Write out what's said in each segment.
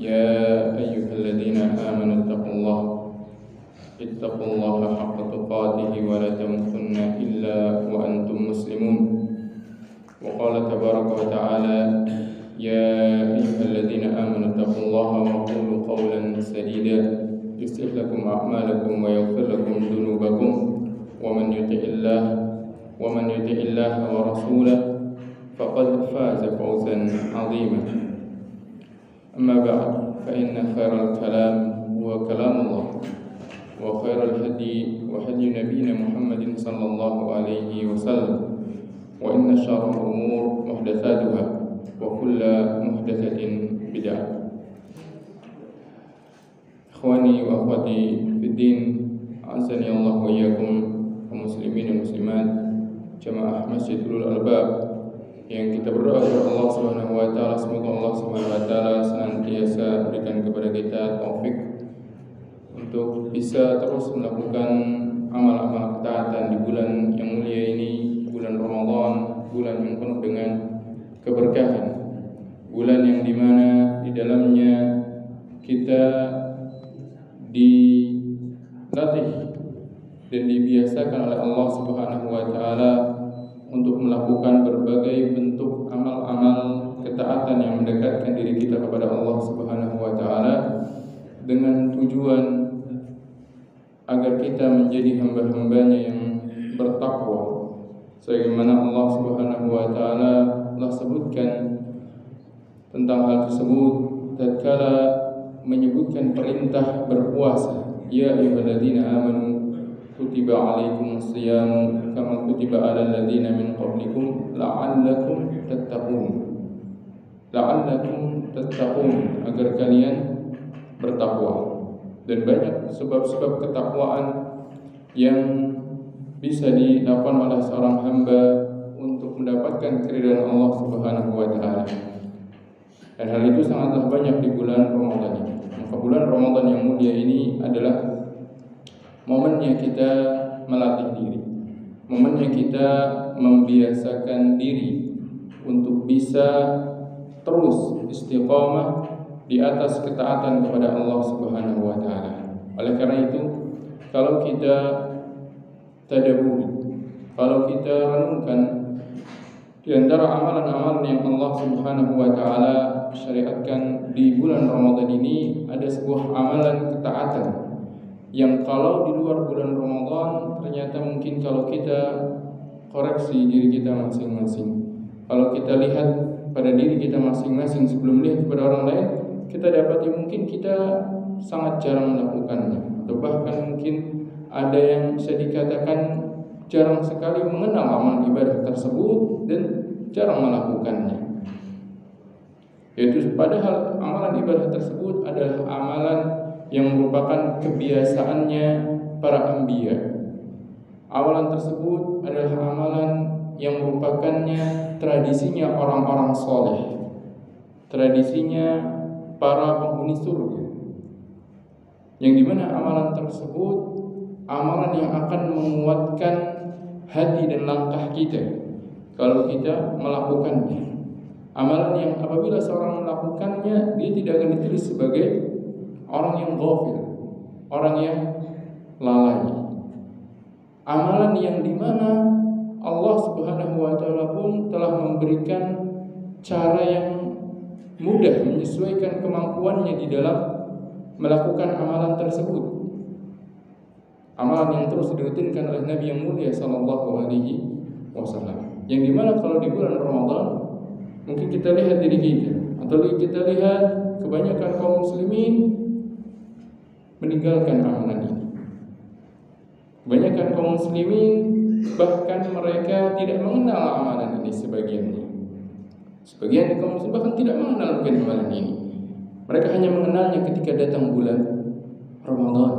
يا أيها الذين آمنوا اتقوا الله حق تقاته ولا تموتن إلا وأنتم مسلمون. وقال تبارك وتعالى يا أيها الذين آمنوا اتقوا الله وقولوا قولا سديدا يصلح لكم أعمالكم ويغفر لكم ذنوبكم ومن يطع الله ورسوله فقد فاز فوزا عظيما. أما بعد فإن خير الكلام هو كلام الله وخير الهدي وهدي نبينا محمد صلى الله عليه وسلم وإن شر الأمور محدثاتها وكل محدثة بدعة. Ikhwani wa akhwati fiddin, azani Allah wa iyyakum, muslimin dan muslimat, jamaah Masjidul Albab, yang kita berdoa kepada Allah Subhanahu wa taala semoga Allah Subhanahu wa taala senantiasa berikan kepada kita taufik untuk bisa terus melakukan amal-amal ketaatan di bulan yang mulia ini, bulan Ramadan, bulan yang penuh dengan keberkahan, bulan yang dimana di dalamnya kita dilatih dan dibiasakan oleh Allah Subhanahu wa taala untuk melakukan berbagai bentuk amal-amal ketaatan yang mendekatkan diri kita kepada Allah Subhanahu wa taala dengan tujuan agar kita menjadi hamba-hambanya yang bertakwa. Sebagaimana Allah Subhanahu wa taala telah sebutkan tentang hal tersebut tatkala menyebutkan perintah berpuasa, ya ayyuhalladzina amanu kutiba alaikumus shiyam kama kutiba alal ladzina min qablikum la'allakum tattaqun, agar kalian bertakwa. Dan banyak sebab-sebab ketakwaan yang bisa dilakukan oleh seorang hamba untuk mendapatkan keridhaan Allah Subhanahu wa taala. Dan hal itu sangatlah banyak di bulan Ramadan ini. Maka bulan Ramadan yang mulia ini adalah momennya kita melatih diri, momennya kita membiasakan diri untuk bisa terus istiqamah di atas ketaatan kepada Allah Subhanahu wa taala. Oleh karena itu, kalau kita tadabbur, kalau kita renungkan di antara amalan-amalan yang Allah Subhanahu wa taala syariatkan di bulan Ramadan ini, ada sebuah amalan ketaatan yang kalau di luar bulan Ramadan ternyata mungkin kalau kita koreksi diri kita masing-masing, kalau kita lihat pada diri kita masing-masing sebelum lihat kepada orang lain, kita dapati mungkin kita sangat jarang melakukannya, atau bahkan mungkin ada yang bisa dikatakan jarang sekali mengenal amal ibadah tersebut dan jarang melakukannya. Yaitu padahal amalan ibadah tersebut adalah amalan yang merupakan kebiasaannya para anbiya. Amalan tersebut adalah amalan yang merupakannya tradisinya orang-orang soleh, tradisinya para penghuni surga, yang dimana amalan tersebut amalan yang akan menguatkan hati dan langkah kita kalau kita melakukannya. Amalan yang apabila seorang melakukannya, dia tidak akan ditulis sebagai orang yang ghafil, orang yang lalai. Amalan yang dimana Allah Subhanahu wa taala pun telah memberikan cara yang mudah menyesuaikan kemampuannya di dalam melakukan amalan tersebut. Amalan yang terus dirutinkan oleh Nabi yang mulia sallallahu alaihi wasallam. Yang dimana kalau di bulan Ramadan mungkin kita lihat diri kita, atau kita lihat kebanyakan kaum muslimin meninggalkan amalan ini. Kebanyakan kaum muslimin bahkan mereka tidak mengenal amalan ini sebagiannya. Sebagian kaum muslimin bahkan tidak mengenal amalan ini. Mereka hanya mengenalnya ketika datang bulan Ramadan.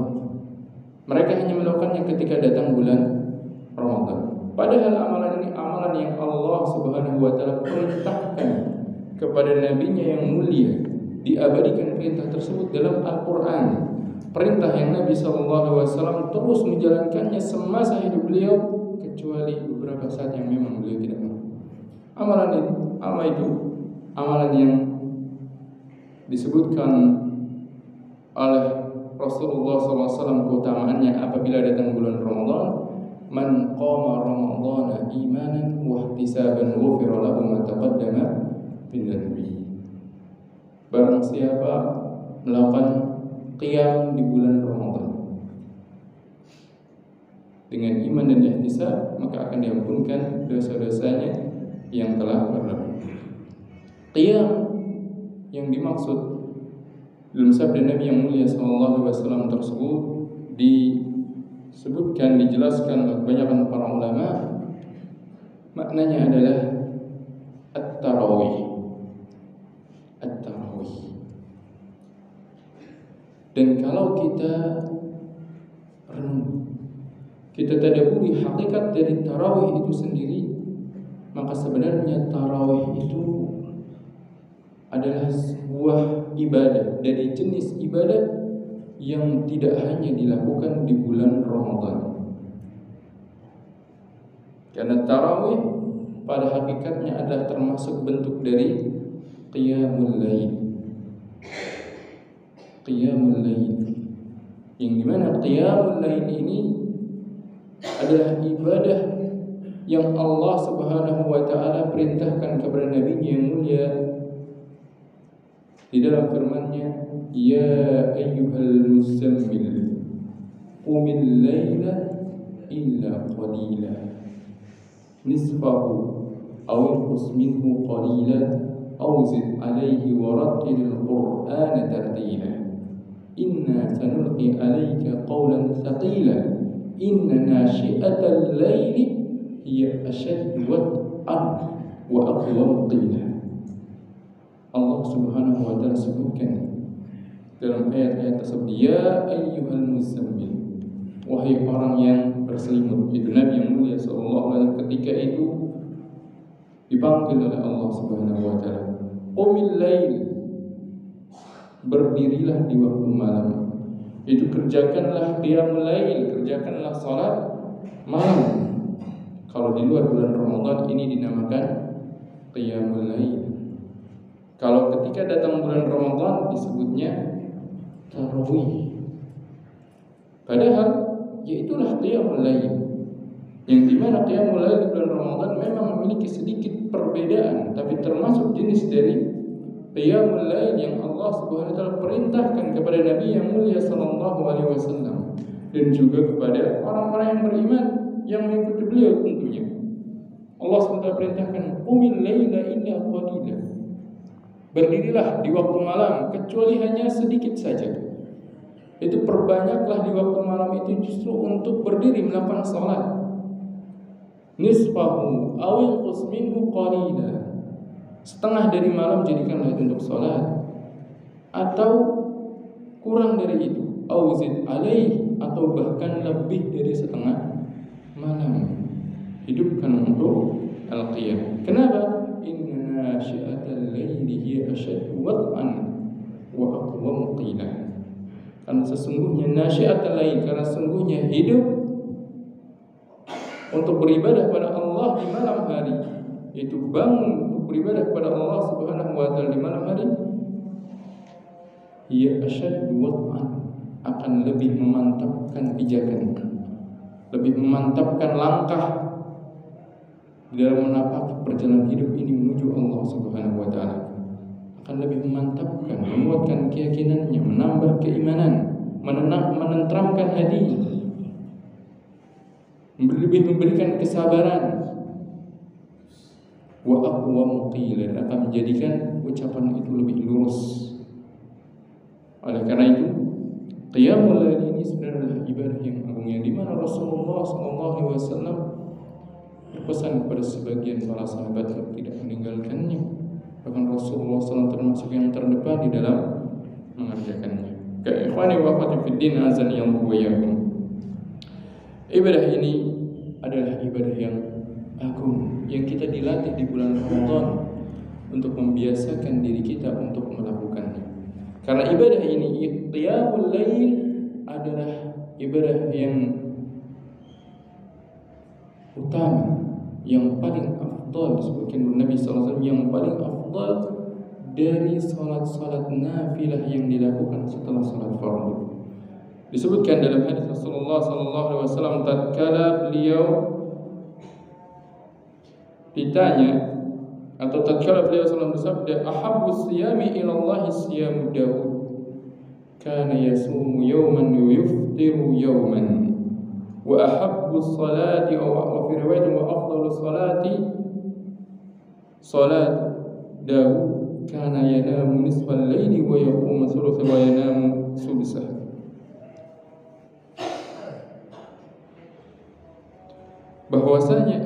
Mereka hanya melakukannya ketika datang bulan Ramadan. Padahal amalan ini amalan yang Allah Subhanahu wa taala perintahkan kepada nabinya yang mulia, diabadikan perintah tersebut dalam Al-Qur'an. Perintah yang Nabi SAW terus menjalankannya semasa hidup beliau, kecuali beberapa saat yang memang beliau tidak mau. Amalan itu amalan yang disebutkan oleh Rasulullah SAW keutamaannya apabila datang bulan Ramadan, man qama ramadhana imanan wa ihtisaban ghufira lahu ma taqaddama min dhanbihi. Barang siapa melakukan qiyam di bulan Ramadan dengan iman dan ihtisab, maka akan diampunkan dosa-dosanya yang telah berlalu. Qiyam yang dimaksud dalam sabda Nabi yang mulia sallallahu alaihi wasallam tersebut disebutkan, dijelaskan oleh kebanyakan para ulama, maknanya adalah at-tarawih. At-tarawih. Dan kalau kita renung, kita tadabburi hakikat dari tarawih itu sendiri, maka sebenarnya tarawih itu adalah sebuah ibadah dari jenis ibadah yang tidak hanya dilakukan di bulan Ramadan. Karena tarawih pada hakikatnya adalah termasuk bentuk dari qiyamul lail. Qiyamul lail, yang dimana qiyamul lail ini adalah ibadah yang Allah Subhanahu wa taala perintahkan kepada Nabi-Nya yang mulia di dalam firman-Nya, ya ayyuhal muzammil qumil laila illa qalila nisfahu aw inqus minhu qalila aw zid alayhi wa rattilil qur'ana tartila inna sanulqi alayka qawlan thaqila inna nashi'atal laili hiya ashaddu wat'an wa aqwam qila. Allah Subhanahu wa taala sebutkan dalam ayat-ayat tersebut, ya ayyuhal muzammil, wahai orang yang berselimut. Itu Nabi yang mulia sallallahu alaihi wasallam ketika itu dipanggil oleh Allah Subhanahu wa taala. Qumil lail, berdirilah di waktu malam. Itu kerjakanlah qiyamul lail, kerjakanlah salat malam. Kalau di luar bulan Ramadan ini dinamakan qiyamul lail. Kalau ketika datang bulan Ramadan disebutnya tarawih. Padahal yaitulah qiyamul lail, yang dimana qiyamul lail di bulan Ramadan memang memiliki sedikit perbedaan, tapi termasuk jenis dari qiyamul lail yang Allah Subhanahu wa taala perintahkan kepada Nabi yang mulia sallallahu alaihi wasallam dan juga kepada orang-orang yang beriman yang mengikuti beliau tentunya. Allah Subhanahu wa taala perintahkan qumil laila illa qalila. Berdirilah di waktu malam kecuali hanya sedikit saja. Itu perbanyaklah di waktu malam itu justru untuk berdiri melakukan salat. Nisfahu aw inqus minhu qalila. Setengah dari malam jadikanlah itu untuk salat, atau kurang dari itu, aw zid alaih, atau bahkan lebih dari setengah malam. Hidupkan untuk al-qiyam. Kenapa? Inna nashi'atal laili hiya ashaddu wat'an wa aqwam qila. Karena sesungguhnya nasyiatul lail, karena sesungguhnya hidup untuk beribadah pada Allah di malam hari, yaitu bangun untuk beribadah kepada Allah Subhanahu wa taala di malam hari, hiya ashaddu wat'an, akan lebih memantapkan pijakan, lebih memantapkan langkah dalam menapaki perjalanan hidup ini menuju Allah Subhanahu wa taala. Akan lebih memantapkan, menguatkan keyakinannya, menambah keimanan, menenteramkan hati, lebih memberikan kesabaran. Wa aqwamu qila, akan menjadikan ucapan itu lebih lurus. Oleh karena itu, qiyamul lail ini sebenarnya ibadah yang agung, yang dimana Rasulullah SAW berpesan kepada sebagian para sahabat untuk tidak meninggalkannya. Bahkan Rasulullah SAW termasuk yang terdepan di dalam mengerjakannya. Ikhwani wa akhwati fid din, azani Allah wa iyyakum. Ibadah ini adalah ibadah yang agung, yang kita dilatih di bulan Ramadan untuk membiasakan diri kita untuk melakukannya. Karena ibadah ini, qiyamul lail, adalah ibadah yang utama, yang paling afdal, disebutkan oleh Nabi SAW, yang paling afdal dari salat-salat nafilah yang dilakukan setelah salat fardu. Disebutkan dalam hadis Rasulullah sallallahu alaihi wasallam tatkala beliau ditanya atau tatkala beliau sallallahu bersabda, ahabbus siyami ila Allah siyamu Daud kana yasumu yawman wa yuftiru yawman wa ahabbus salati wa fi riwayat wa afdalus salati salat Daud kana yanamu nisfal laili wa yaqumu thuluthahu wa yanamu sulusahu. Bahwasanya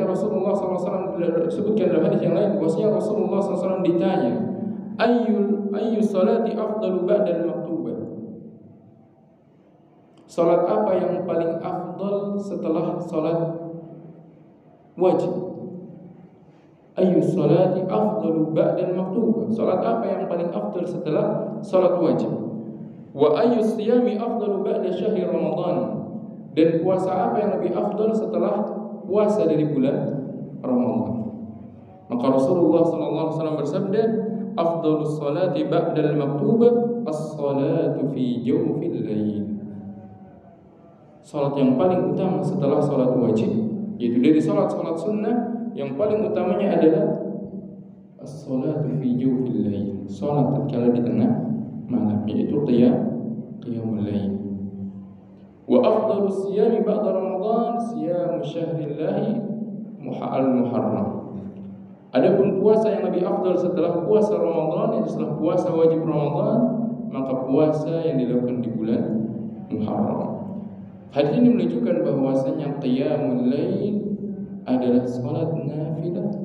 Rasulullah SAW disebutkan dalam hadis yang lain bahwasanya Rasulullah SAW ditanya ayyu salati afdalu ba'dal maktubah, salat apa yang paling afdal setelah salat wajib? Ayyu salati afdalu ba'dal maktubah, salat apa yang paling afdal setelah salat wajib? Wa ayyu siyami afdalu ba'da syahri Ramadan, dan puasa apa yang lebih afdal setelah puasa dari bulan Ramadan? Maka Rasulullah sallallahu alaihi wasallam bersabda, afdalus salati ba'dal maktubah as-salatu fi jawfil lail. Salat yang paling utama setelah salat wajib, yaitu dari salat-salat sunnah, yang paling utamanya adalah as-salatu fi jawfil lail, salat tatkala di tengah malam, yaitu qiyamul lail. Wa afdalus siyami ba'da Ramadan siyamu syahrillahi al-Muharram. Adapun puasa yang lebih afdal setelah puasa Ramadan, yaitu setelah puasa wajib Ramadan, maka puasa yang dilakukan di bulan Muharram. Hadis ini menunjukkan bahwasanya qiyamul lail adalah salat nafilah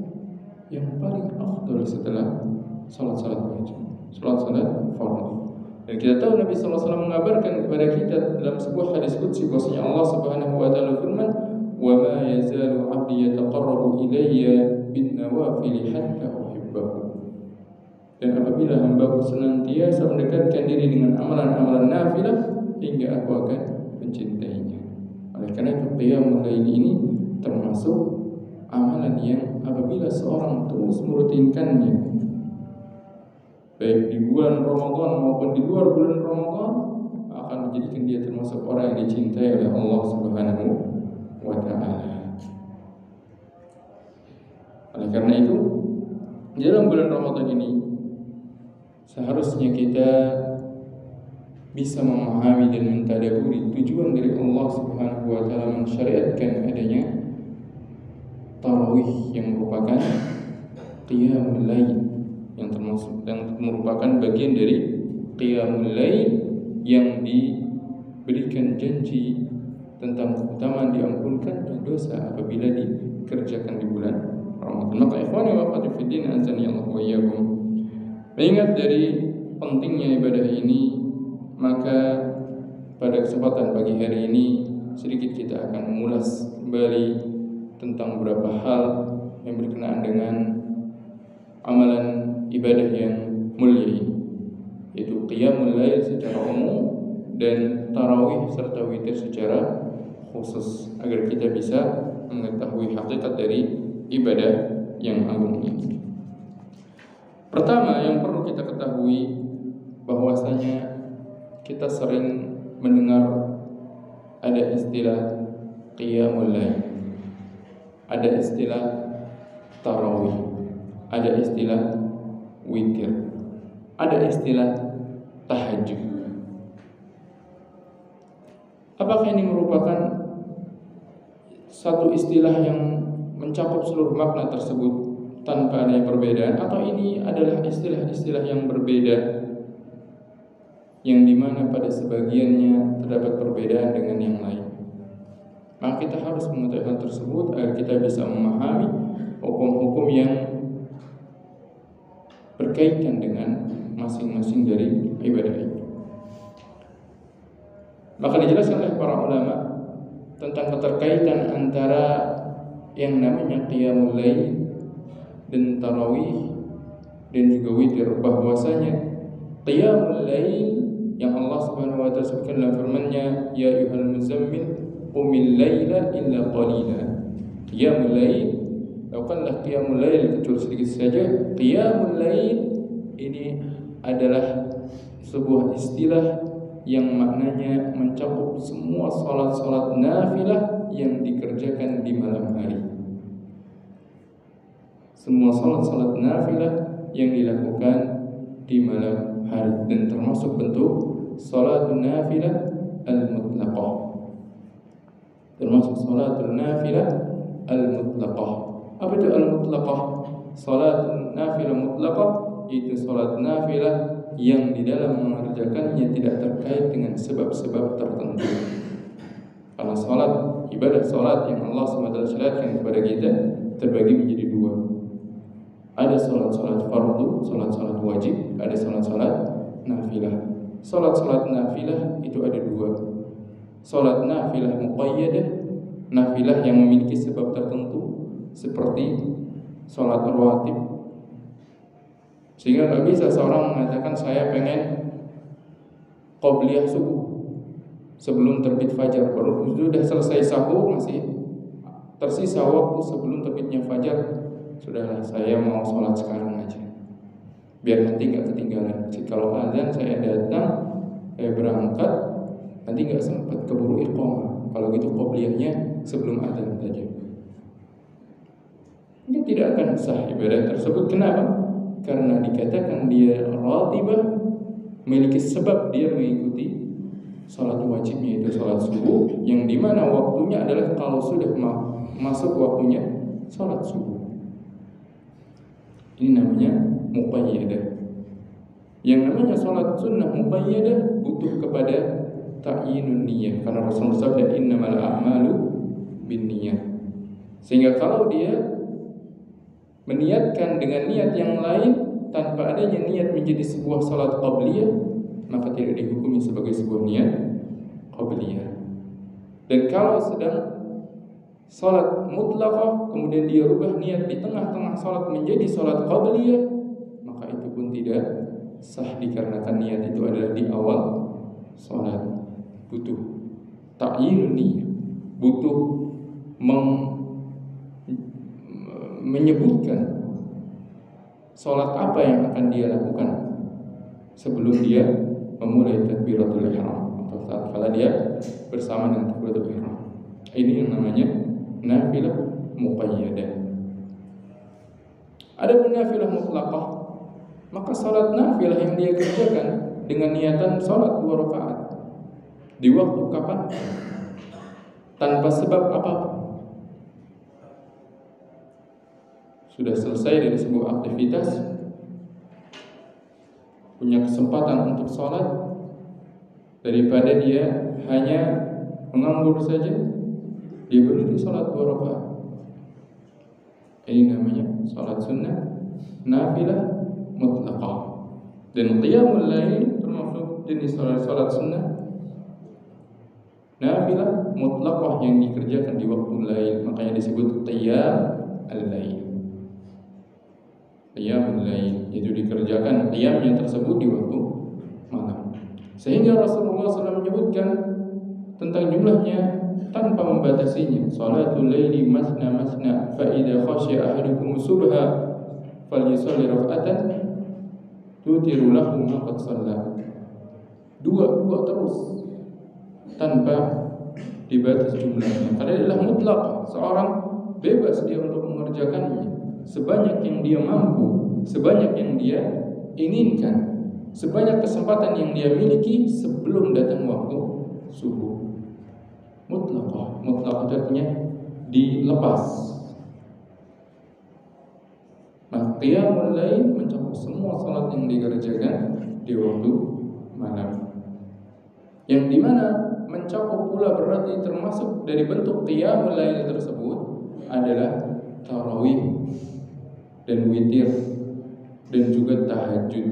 yang paling afdal setelah salat-salat wajib, salat-salat fardhu. Dan kita tahu Nabi sallallahu alaihi wasallam mengabarkan kepada kita dalam sebuah hadis qudsi bahwasanya Allah Subhanahu wa taala firman, "Wa ma yazalu 'abdi yataqarrabu ilayya bin nawafil hatta uhibbahu." Dan apabila hamba-Ku senantiasa mendekatkan diri dengan amalan-amalan nafilah hingga aku akan mencintainya. Oleh karena itu qiyamul lail ini termasuk amalan yang apabila seorang terus merutinkannya, baik di bulan Ramadan maupun di luar bulan Ramadan, akan menjadikan dia termasuk orang yang dicintai oleh Allah Subhanahu wa taala. Oleh karena itu, dalam bulan Ramadan ini seharusnya kita bisa memahami dan mentadaburi tujuan dari Allah Subhanahu wa taala mensyariatkan adanya tarawih yang merupakan qiyamul lail, yang merupakan bagian dari qiyamul lail yang diberikan janji tentang keutamaan diampunkan dosa apabila dikerjakan di bulan Ramadan. Maka ikhwani wa akhwati fid din, azani Allah wa iyyakum, mengingat dari pentingnya ibadah ini, maka pada kesempatan pagi hari ini sedikit kita akan mengulas kembali tentang beberapa hal yang berkenaan dengan amalan ibadah yang mulia ini, yaitu qiyamul lail secara umum dan tarawih serta witir secara khusus, agar kita bisa mengetahui hakikat dari ibadah yang agung ini. Pertama yang perlu kita ketahui bahwasanya kita sering mendengar ada istilah qiyamul lail, ada istilah tarawih, ada istilah witir, ada istilah tahajud. Apakah ini merupakan satu istilah yang mencakup seluruh makna tersebut tanpa adanya perbedaan, atau ini adalah istilah-istilah yang berbeda yang dimana pada sebagiannya terdapat perbedaan dengan yang lain? Maka kita harus mengetahui hal tersebut agar kita bisa memahami hukum-hukum yang berkaitan dengan masing-masing dari ibadah itu. Maka dijelaskan oleh para ulama tentang keterkaitan antara yang namanya qiyamul lail dan tarawih dan juga witir, bahwasanya qiyamul lail yang Allah Subhanahu wa taala sebutkan dalam firman-Nya, ya ayyuhal muzammil qumil laila illa qalila, Qiyamul lail, bukanlah qiyamul lail kecil sedikit saja. Qiyamul lail ini adalah sebuah istilah yang maknanya mencakup semua salat-salat nafilah yang dikerjakan di malam hari. Semua salat-salat nafilah yang dilakukan di malam hari, dan termasuk bentuk salatun nafilah al-mutlaqah. Termasuk salatun nafilah al-mutlaqah. Apa itu al-mutlaqah? Salatun nafilah mutlaqah itu salat nafilah yang di dalam mengerjakannya tidak terkait dengan sebab-sebab tertentu. Karena salat, ibadah salat yang Allah SWT syariatkan kepada kita terbagi menjadi dua. Ada salat-salat fardu, salat-salat wajib, ada salat-salat nafilah. Salat-salat nafilah itu ada dua. Salat nafilah muqayyadah, nafilah yang memiliki sebab tertentu seperti salat rawatib. Sehingga nggak bisa seorang mengatakan saya pengen qobliyah subuh sebelum terbit fajar, baru sudah selesai sahur masih tersisa waktu sebelum terbitnya fajar, sudahlah saya mau sholat sekarang aja biar nanti nggak ketinggalan. Kalau azan saya datang, saya berangkat, nanti nggak sempat keburu iqamah. Kalau gitu qobliyahnya sebelum azan saja. Ini tidak akan sah ibadah tersebut. Kenapa? Karena dikatakan dia ratibah, memiliki sebab dia mengikuti salat wajibnya, itu salat subuh, yang dimana waktunya adalah kalau sudah masuk waktunya salat subuh. Ini namanya muqayyadah. Yang namanya salat sunnah muqayyadah butuh kepada ta'yinun niyyah, karena Rasulullah bersabda innamal a'malu binniyah. Sehingga kalau dia meniatkan dengan niat yang lain tanpa adanya niat menjadi sebuah salat qabliyah, maka tidak dihukumi sebagai sebuah niat qabliyah. Dan kalau sedang salat mutlaqah kemudian dia rubah niat di tengah-tengah salat menjadi salat qabliyah, maka itu pun tidak sah dikarenakan niat itu adalah di awal salat. Butuh ta'yinun niyyah, butuh menyebutkan salat apa yang akan dia lakukan sebelum dia memulai takbiratul ihram atau saat kala dia bersama dengan takbiratul ihram. Ini yang namanya nafilah muqayyadah. Adapun nafilah mutlaqah, maka salat nafilah yang dia kerjakan dengan niatan salat 2 rakaat di waktu kapan tanpa sebab apapun. Sudah selesai dari sebuah aktivitas, punya kesempatan untuk sholat, daripada dia hanya menganggur saja, dia berdiri sholat 2 rakaat. Ini namanya sholat sunnah nafilah mutlaqah. Dan qiyamul lail termasuk jenis sholat sunnah nafilah mutlaqah yang dikerjakan di waktu lail, makanya disebut qiyamul lail. Qiyamul lail itu dikerjakan qiyamnya tersebut di waktu malam. Sehingga Rasulullah SAW menyebutkan tentang jumlahnya tanpa membatasinya. Salatul laili masna masna, fa idza khashiya ahadukum subha falyusalli rak'atan tutiru lahu ma qad shalla. Dua terus tanpa dibatas jumlahnya. Karena adalah mutlak, seorang bebas dia untuk mengerjakannya sebanyak yang dia mampu, sebanyak yang dia inginkan, sebanyak kesempatan yang dia miliki sebelum datang waktu subuh. Mutlaqah, mutlaqah artinya dilepas. Nah, qiyamul lail mencakup semua salat yang dikerjakan di waktu malam. Yang dimana mencakup pula berarti termasuk dari bentuk qiyamul lail tersebut adalah tarawih dan witir dan juga tahajud.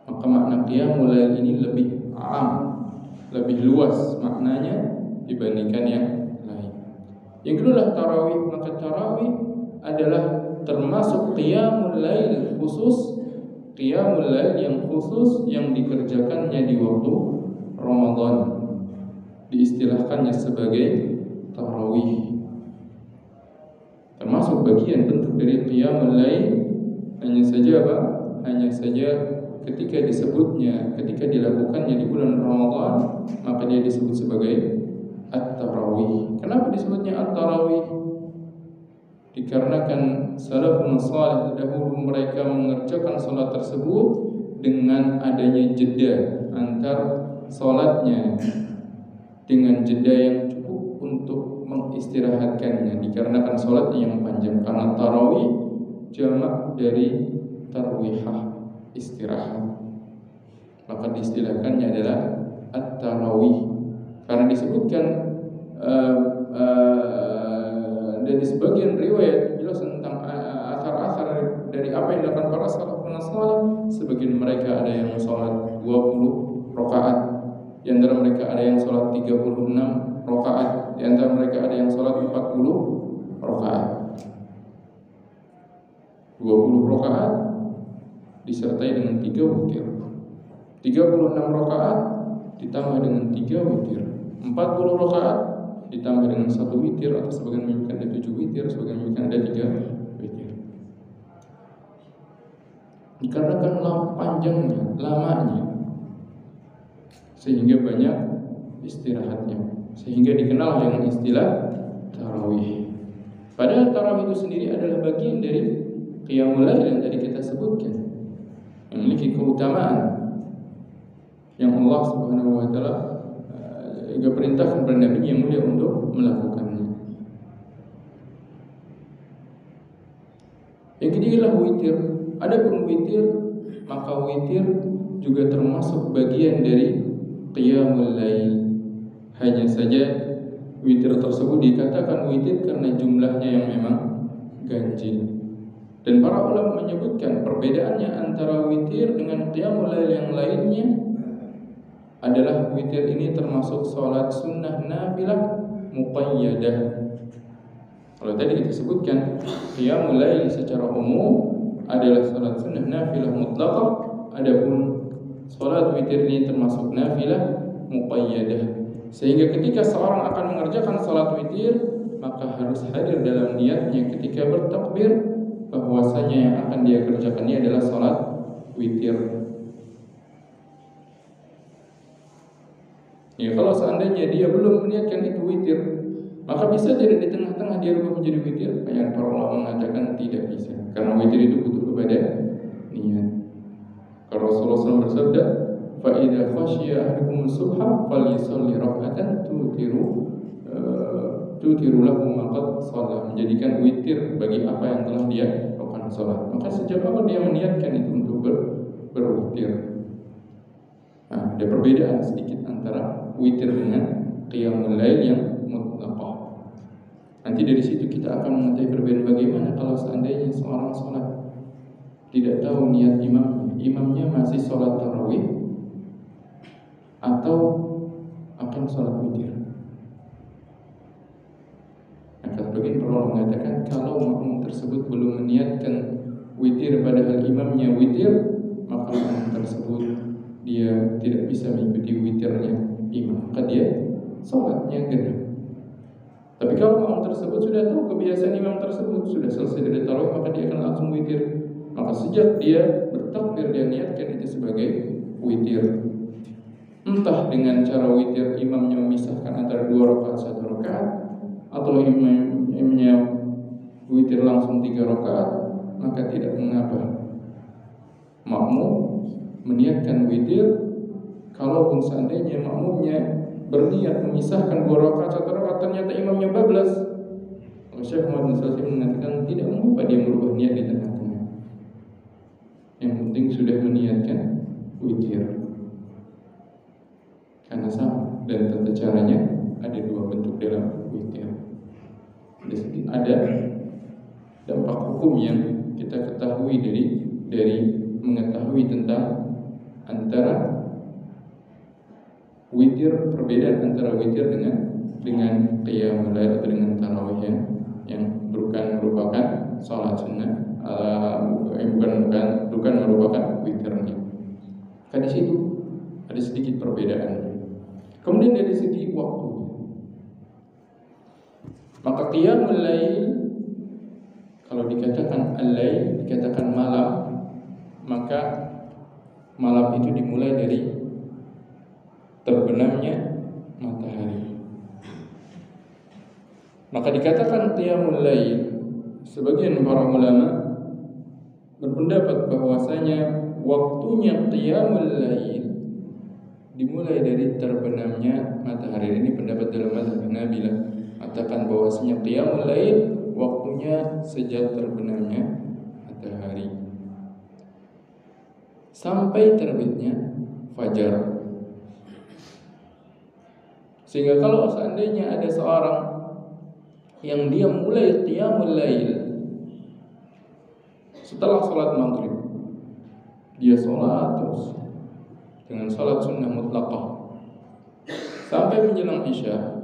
Maka makna qiyamul lail ini lebih am, lebih luas maknanya dibandingkan yang lain. Yang kedua tarawih, maka tarawih adalah termasuk qiyamul lail khusus, qiyamul lail yang khusus yang dikerjakannya di waktu Ramadan. Diistilahkannya sebagai tarawih. bagian bentuk dari qiyamul lail, hanya saja apa? Hanya saja ketika dilakukannya di bulan Ramadan, maka dia disebut sebagai at-tarawih. Kenapa disebutnya at-tarawih? Dikarenakan salafun salih dahulu mereka mengerjakan salat tersebut dengan adanya jeda antar salatnya, dengan jeda yang cukup untuk mengistirahatkannya, dikarenakan salatnya yang panjang. Karena tarawih jamak dari tarwihah, istirahat, maka diistilahkannya adalah at-tarawih. Karena disebutkan dan di sebagian riwayat jelas tentang asar-asar dari apa yang dilakukan para salafun salih. Sebagian mereka ada yang sholat 20 rakaat, di antara mereka ada yang sholat 36 rakaat, di antara mereka ada yang sholat 40 rakaat. 20 rakaat disertai dengan 3 witir, 36 rakaat ditambah dengan 3 witir, 40 rakaat ditambah dengan 1 witir, atau sebagian menyebutkan ada 7 witir, sebagian menyebutkan ada 3 witir. Dikarenakan panjangnya, lamanya, sehingga banyak istirahatnya, sehingga dikenal dengan istilah tarawih. Padahal tarawih itu sendiri adalah bagian dari qiyamul lail yang tadi kita sebutkan, yang memiliki keutamaan yang Allah Subhanahu wa taala juga perintahkan kepada Nabi yang mulia untuk melakukannya. Yang ketiga adalah witir. Adapun witir, maka witir juga termasuk bagian dari qiyamul lail. Hanya saja witir tersebut dikatakan witir karena jumlahnya yang memang ganjil. Dan para ulama menyebutkan perbedaannya antara witir dengan qiyamul lail yang lainnya adalah witir ini termasuk sholat sunnah nafilah muqayyadah. Kalau tadi kita sebutkan qiyamul lail secara umum adalah sholat sunnah nafilah mutlaqah, adapun sholat witir ini termasuk nafilah muqayyadah. Sehingga ketika seorang akan mengerjakan sholat witir, maka harus hadir dalam niatnya ketika bertakbir bahwasanya yang akan dia kerjakan ini adalah sholat witir. Ya, kalau seandainya dia belum meniatkan itu witir, maka bisa jadi di tengah-tengah dia rubah menjadi witir. Banyak para ulama mengatakan tidak bisa, karena witir itu butuh kepada niat. Karena Rasulullah SAW bersabda, "Fa idza khashiya ahadukum subha falyusalli rak'atan tutiru lahu ma qad shalah." Menjadikan witir bagi apa yang telah dia lakukan salat. Maka sejak awal dia meniatkan itu untuk berwitir. Nah, ada perbedaan sedikit antara witir dengan qiyamul lail yang mutlaqah. Nanti dari situ kita akan mengetahui perbedaan bagaimana kalau seandainya seorang sholat tidak tahu niat imamnya masih sholat tarawih atau akan sholat witir. Maka sebagian ulama mengatakan kalau makmum tersebut belum meniatkan witir padahal imamnya witir, maka makmum tersebut dia tidak bisa mengikuti witirnya imam, maka dia sholatnya genap. Tapi kalau makmum tersebut sudah tahu kebiasaan imam tersebut, sudah selesai dari tarawih, maka dia akan langsung witir. Maka sejak dia bertakbir, dia niatkan itu sebagai witir. Entah dengan cara witir imamnya memisahkan antara 2 rakaat 1 rakaat, atau imamnya witir langsung 3 rakaat, maka tidak mengapa. Makmum meniatkan witir, kalaupun seandainya makmumnya berniat memisahkan 2 rakaat 1 rakaat, ternyata imamnya bablas, Syekh Muhammad bin Shalih mengatakan tidak mengapa dia merubah niat di tengah-tengah. Yang penting sudah meniatkan witir, karena sama dan tata caranya ada 2 bentuk dalam witir. Ada dampak hukum yang kita ketahui dari mengetahui tentang antara witir, perbedaan antara witir dengan qiyamul lail atau dengan tarawih yang bukan merupakan salat sunnah, bukan merupakan witirnya. Kan di situ ada sedikit perbedaan. Kemudian dari segi waktu, maka qiyamul lail Kalau dikatakan al-lail, dikatakan malam, maka malam itu dimulai dari terbenamnya matahari. Maka dikatakan qiyamul lail, sebagian para ulama berpendapat bahwasanya waktunya qiyamul lail dimulai dari terbenamnya matahari. Ini pendapat dalam mazhab Hanabilah, katakan bahwasanya qiyamul lail waktunya sejak terbenamnya matahari sampai terbitnya fajar. Sehingga kalau seandainya ada seorang yang dia mulai qiyamul lail setelah sholat maghrib, dia sholat terus dengan sholat sunnah mutlaqah sampai menjelang isya,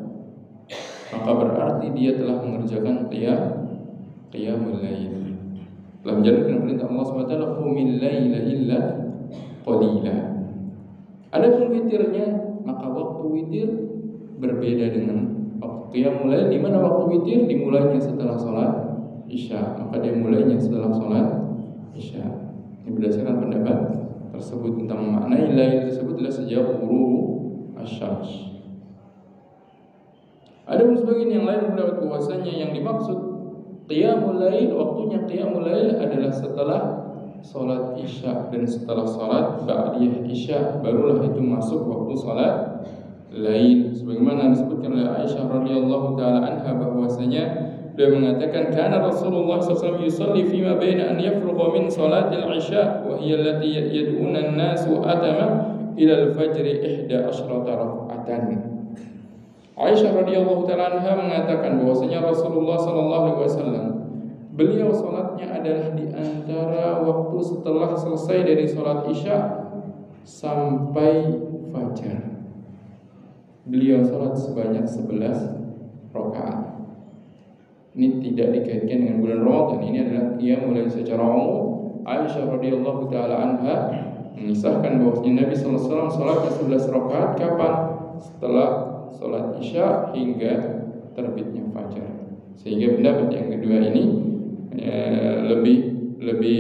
maka berarti dia telah mengerjakan qiyamul lail, telah menjalankan perintah Allah SWT, qumil laila illa qalila. Adapun witirnya, maka waktu witir berbeda dengan waktu qiyamul lail, di mana waktu witir dimulainya setelah sholat isya, maka dia mulainya setelah sholat isya. Ini berdasarkan pendapat tersebut tentang makna lail tersebut adalah sejak ghurub asy-syams. Ada sebagian yang lain berpendapat bahwasanya yang dimaksud qiyamul lail, waktunya qiyamul lail adalah setelah sholat isya, dan setelah sholat ba'diyah isya barulah itu masuk waktu sholat lail. Sebagaimana disebutkan oleh Aisyah radhiyallahu taala anha bahwasanya dia mengatakan kana Rasulullah SAW yusalli fima baina an yafrugha min salatil isya wa hiya allati yad'una an-nasu atama ila al-fajr 11 rak'atan. Aisyah radhiyallahu taala anha mengatakan bahwasanya Rasulullah sallallahu alaihi wasallam beliau salatnya adalah di antara waktu setelah selesai dari salat isya sampai fajar. Beliau salat sebanyak 11 rakaat. Ini tidak dikaitkan dengan bulan Ramadan. Ini adalah qiyamul lail secara umum. Aisyah radhiyallahu taala anha mengisahkan bahwasanya Nabi sallallahu alaihi wasallam salatnya 11 rakaat kapan? Setelah salat isya hingga terbitnya fajar. Sehingga pendapat yang kedua ini lebih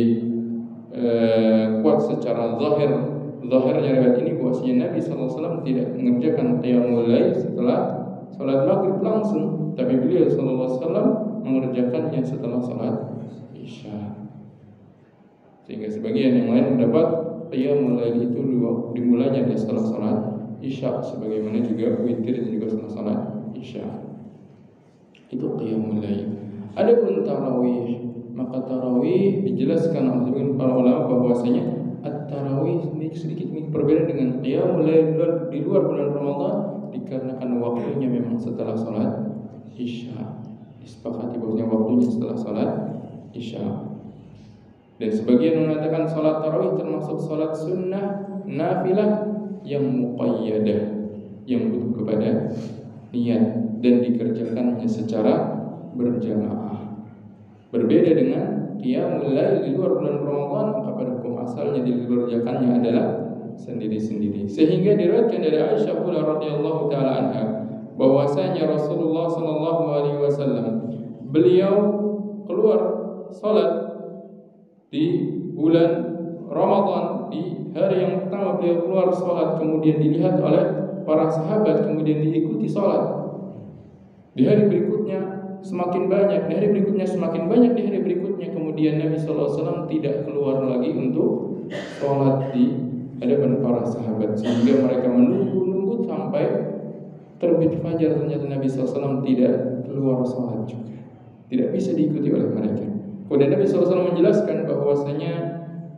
kuat secara zahirnya riwayat ini bahwasanya Nabi sallallahu alaihi wasallam tidak mengerjakan qiyamul lail setelah salat maghrib langsung, tapi beliau sallallahu alaihi wasallam mengerjakannya setelah salat isya. Sehingga sebagian yang lain mendapat qiyamul lail itu dimulainya setelah salat isya, sebagaimana juga witir juga setelah salat isya. Itu qiyamul lail. Adapun tarawih, maka tarawih dijelaskan oleh para ulama bahwasanya at-tarawih ini sedikit berbeda dengan qiyamul lail di luar bulan Ramadan dikarenakan waktunya memang setelah salat isya. Disepakati bahwasanya waktunya setelah salat isya. Dan sebagian mengatakan salat tarawih termasuk salat sunnah nafilah yang muqayyadah, yang butuh kepada niat dan dikerjakannya secara berjamaah. Berbeda dengan qiyamul lail di luar bulan Ramadan, maka pada hukum asalnya dikerjakannya adalah sendiri-sendiri. Sehingga diriwayatkan dari Aisyah pula radhiyallahu taala anha bahwasanya Rasulullah sallallahu alaihi wasallam beliau keluar salat di bulan Ramadan, di hari yang pertama beliau keluar salat, kemudian dilihat oleh para sahabat, kemudian diikuti salat. Di hari berikutnya semakin banyak, di hari berikutnya semakin banyak, di hari berikutnya kemudian Nabi sallallahu alaihi wasallam tidak keluar lagi untuk salat di hadapan para sahabat, sehingga mereka menunggu sampai terbit fajar. Ternyata Nabi SAW tidak keluar salat juga, tidak bisa diikuti oleh mereka. Kemudian Nabi SAW menjelaskan bahwasanya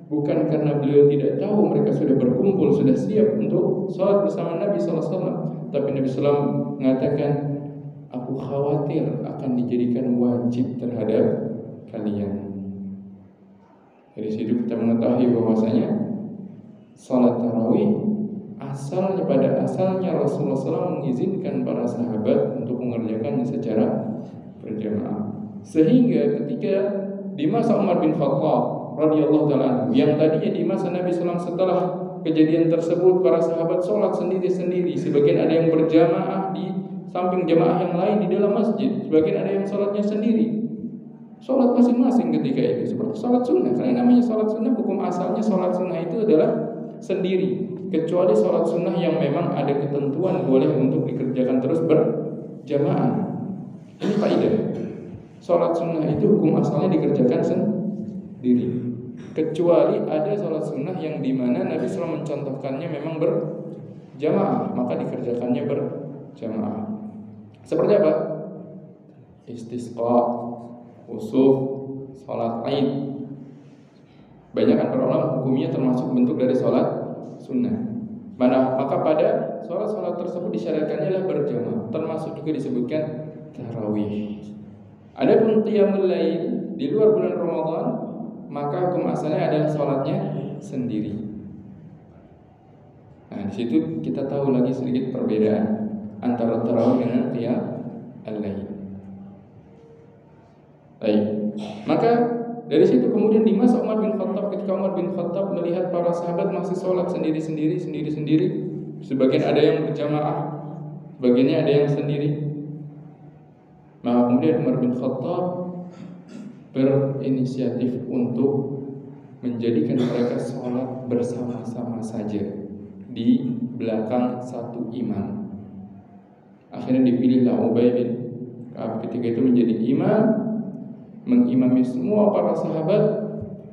bukan karena beliau tidak tahu mereka sudah berkumpul, sudah siap untuk salat bersama Nabi SAW, tapi Nabi SAW mengatakan, aku khawatir akan dijadikan wajib terhadap kalian. Dari situ kita mengetahui bahwasanya salat tarawih asalnya, pada asalnya Rasulullah SAW mengizinkan para sahabat untuk mengerjakannya secara berjamaah. Sehingga ketika di masa Umar bin Khattab radhiyallahu taala yang tadinya di masa Nabi SAW setelah kejadian tersebut para sahabat sholat sendiri-sendiri, sebagian ada yang berjamaah di samping jamaah yang lain di dalam masjid, sebagian ada yang sholatnya sendiri. sholat masing-masing ketika itu seperti sholat sunnah. Karena namanya sholat sunnah, hukum asalnya sholat sunnah itu adalah sendiri, kecuali sholat sunnah yang memang ada ketentuan boleh untuk dikerjakan terus berjamaah. Ini faedah. Sholat sunnah itu hukum asalnya dikerjakan sendiri, kecuali ada sholat sunnah yang dimana Nabi SAW mencontohkannya memang berjamaah, maka dikerjakannya berjamaah. Seperti apa? Istisqa, khusuf, sholat Aid. Banyak kan para ulama hukumnya termasuk bentuk dari sholat sunnah. Maka pada sholat-sholat tersebut disyariatkannya adalah berjamaah, termasuk juga disebutkan tarawih. Adapun qiyamul lail di luar bulan Ramadan, maka hukum asalnya adalah sholatnya sendiri. Nah, di situ kita tahu lagi sedikit perbedaan antara tarawih dengan qiyamul lail. Baik. Maka dari situ kemudian di masa Umar bin Khattab, ketika Umar bin Khattab melihat para sahabat masih sholat sendiri-sendiri, sebagian ada yang berjamaah, sebagiannya ada yang sendiri. Maka kemudian Umar bin Khattab berinisiatif untuk menjadikan mereka sholat bersama-sama saja di belakang satu imam. Akhirnya dipilihlah Ubay bin Ka'ab ketika itu menjadi imam, mengimami semua para sahabat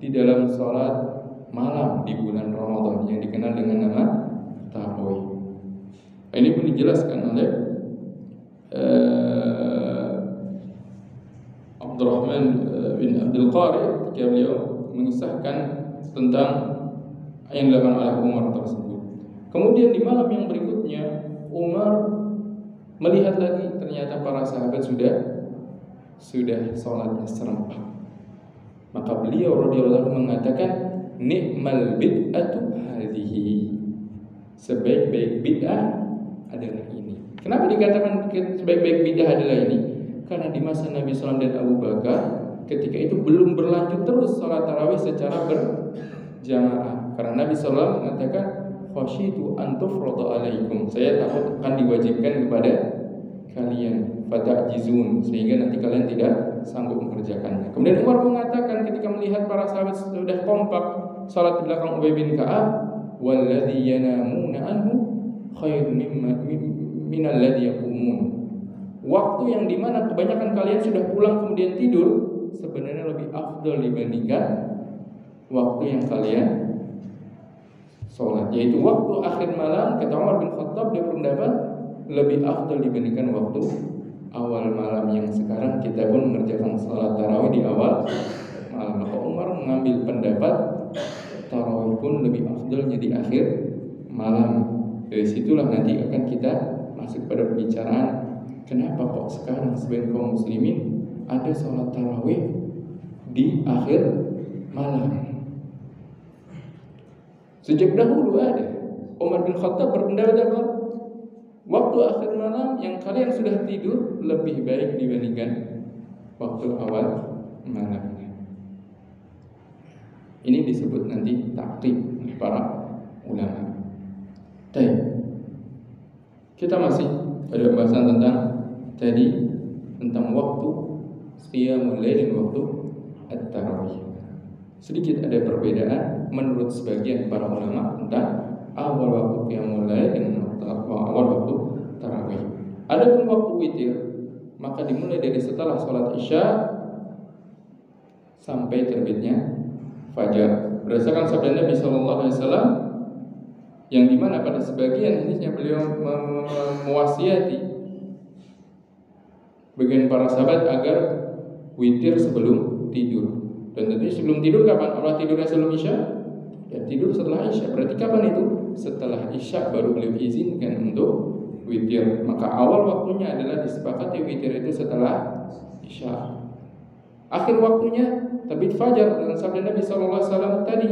di dalam sholat malam di bulan Ramadan yang dikenal dengan nama tarawih. Ini pun dijelaskan oleh Abdurrahman bin Abdul Qari ketika beliau mengisahkan tentang yang dilakukan oleh Umar tersebut. Kemudian di malam yang berikutnya Umar melihat lagi, ternyata para sahabat sudah sholatnya serempak. Maka beliau radhiyallahu anhu mengatakan, nikmal bid'atu hadhihi. Sebaik-baik bid'ah adalah ini. Kenapa dikatakan sebaik-baik bid'ah adalah ini? Karena di masa Nabi SAW dan Abu Bakar ketika itu belum berlanjut terus sholat tarawih secara berjamaah. Karena Nabi SAW mengatakan, khasyitu an tufrada alaikum. Saya takut akan diwajibkan kepada kalian, fata'jizun, sehingga nanti kalian tidak sanggup mengerjakannya. Kemudian Umar mengatakan ketika melihat para sahabat sudah kompak salat di belakang Ubay bin Ka'ab, walladzi yanamuna anhu khairun minal ladzi yaqumun. Waktu yang dimana kebanyakan kalian sudah pulang kemudian tidur sebenarnya lebih afdal dibandingkan waktu yang kalian sholat, yaitu waktu akhir malam. Kata Umar bin Khattab, dia berpendapat lebih afdal dibandingkan waktu awal malam yang sekarang kita pun mengerjakan salat tarawih di awal malam. Maka Umar mengambil pendapat tarawih pun lebih afdalnya di akhir malam. Dari situlah nanti akan kita masuk pada pembicaraan kenapa kok sekarang sebagian kaum muslimin ada salat tarawih di akhir malam. Sejak dahulu ada. Umar bin Khattab berpendapat apa? Waktu akhir malam yang kalian sudah tidur lebih baik dibandingkan waktu awal malamnya. Ini disebut nanti takrib oleh para ulama. Kita masih pada pembahasan tentang waktu qiyamul lail dan waktu at-tarawih. Sedikit ada perbedaan menurut sebagian para ulama tentang awal waktu qiyamul lail dan awal waktu tarawih. Adapun waktu witir maka dimulai dari setelah sholat isya sampai terbitnya fajar. Berdasarkan sabda Nabi SAW yang dimana pada sebagian hadisnya beliau mewasiati bagian para sahabat agar witir sebelum tidur. Dan tentunya sebelum tidur kapan? Allah tidurnya sebelum isya? Ya tidur setelah isya. Berarti kapan itu? Setelah isya baru beliau izinkan untuk witir. Maka awal waktunya adalah disepakati witir itu setelah isya. Akhir waktunya terbit fajar dengan sabda Nabi SAW tadi,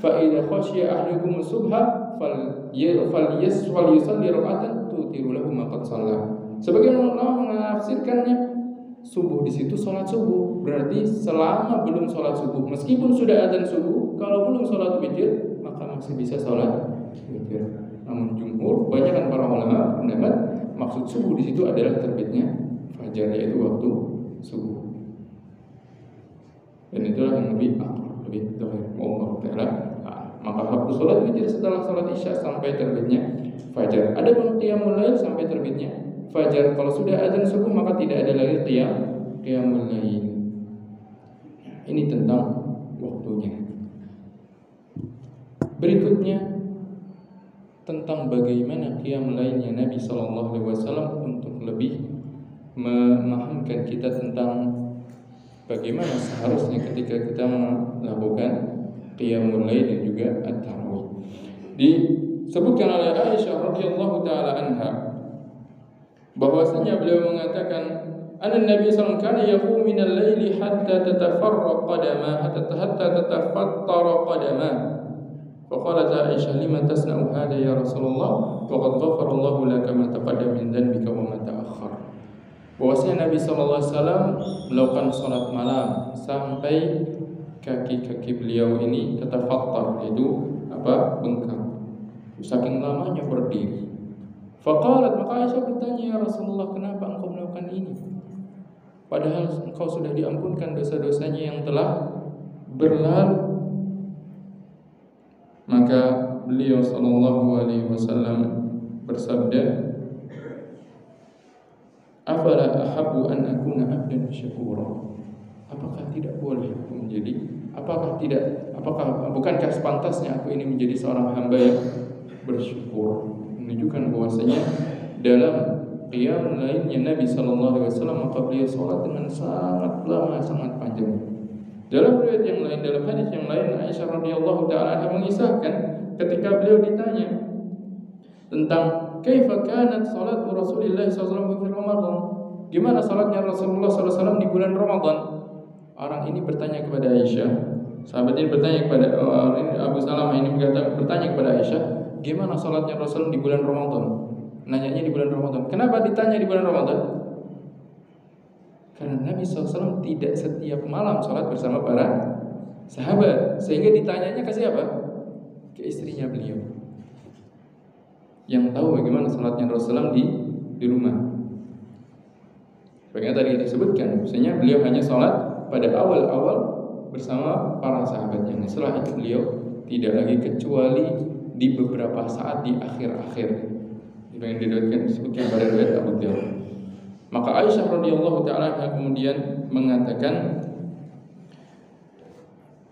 fa idza khashiya ahlukum subha falyusalli rak'atan tutiru lahu ma qad shalla. Sebagian ulama menafsirkannya subuh di situ salat subuh. Berarti selama belum salat subuh, meskipun sudah adzan subuh, kalau belum salat witir maka masih bisa salat witir. Namun jumhur, banyakkan para ulama pendapat maksud subuh di situ adalah terbitnya fajar, yaitu waktu subuh. Dan itulah yang lebih zahir. Allah Ta'ala. Maka hapus sholat witir setelah sholat isya sampai terbitnya fajar. Ada pun qiyamul lail sampai terbitnya fajar. Kalau sudah azan subuh maka tidak ada lagi qiyamul lail. Ini tentang waktunya. Berikutnya tentang bagaimana qiyamul lailnya Nabi SAW untuk lebih memahamkan kita tentang bagaimana seharusnya ketika kita melakukan qiyamul lail dan juga at-tarawih. Disebutkan oleh Aisyah radhiyallahu taala anha bahwasanya beliau mengatakan anna Nabi sallallahu alaihi wasallam kana yaqumu minal laili hatta tatafarraqa qadama hatta tatafattara qadama. Faqalat Aisyah lima tasna'u hadha ya Rasulullah wa qad ghafara Allahu laka ma taqaddama min dhanbika wa ma ta'akhkhar. Bahwasanya Nabi sallallahu alaihi wasallam melakukan salat malam sampai kaki-kaki beliau ini tatafattar, yaitu bengkak, saking lamanya berdiri. Faqalat, maka Aisyah bertanya, ya Rasulullah, kenapa engkau melakukan ini? Padahal engkau sudah diampunkan dosa-dosanya yang telah berlalu. Maka beliau sallallahu alaihi wasallam bersabda, afala ahabbu an akuna abdan syakura. Apakah tidak boleh aku menjadi, bukankah sepantasnya aku ini menjadi seorang hamba yang bersyukur? Menunjukkan bahwasanya dalam qiyam lainnya Nabi sallallahu alaihi wasallam maka beliau salat dengan sangat lama, sangat panjang. Dalam riwayat yang lain, dalam hadis yang lain, Aisyah radhiyallahu taala anha mengisahkan ketika beliau ditanya tentang kaifa kanat salatu Rasulillah sallallahu alaihi wasallam fi Ramadan, gimana salatnya Rasulullah sallallahu alaihi wasallam di bulan Ramadan. Orang ini bertanya kepada Aisyah, sahabat ini bertanya kepada Abu Salamah ini bertanya kepada Aisyah, gimana salatnya Rasul di bulan Ramadan? Nanyanya di bulan Ramadan. Kenapa ditanya di bulan Ramadan? Karena Nabi SAW tidak setiap malam salat bersama para sahabat, sehingga ditanyanya ke siapa? Ke istrinya beliau, yang tahu bagaimana salatnya Rasulullah di rumah. Bagaimana tadi kita sebutkan, misalnya beliau hanya salat pada awal-awal bersama para sahabatnya. Setelah itu beliau tidak lagi kecuali di beberapa saat di akhir-akhir. Yang diriwayatkan disebutkan pada riwayat Abu Dawud. Maka Aisyah radhiyallahu taala kemudian mengatakan,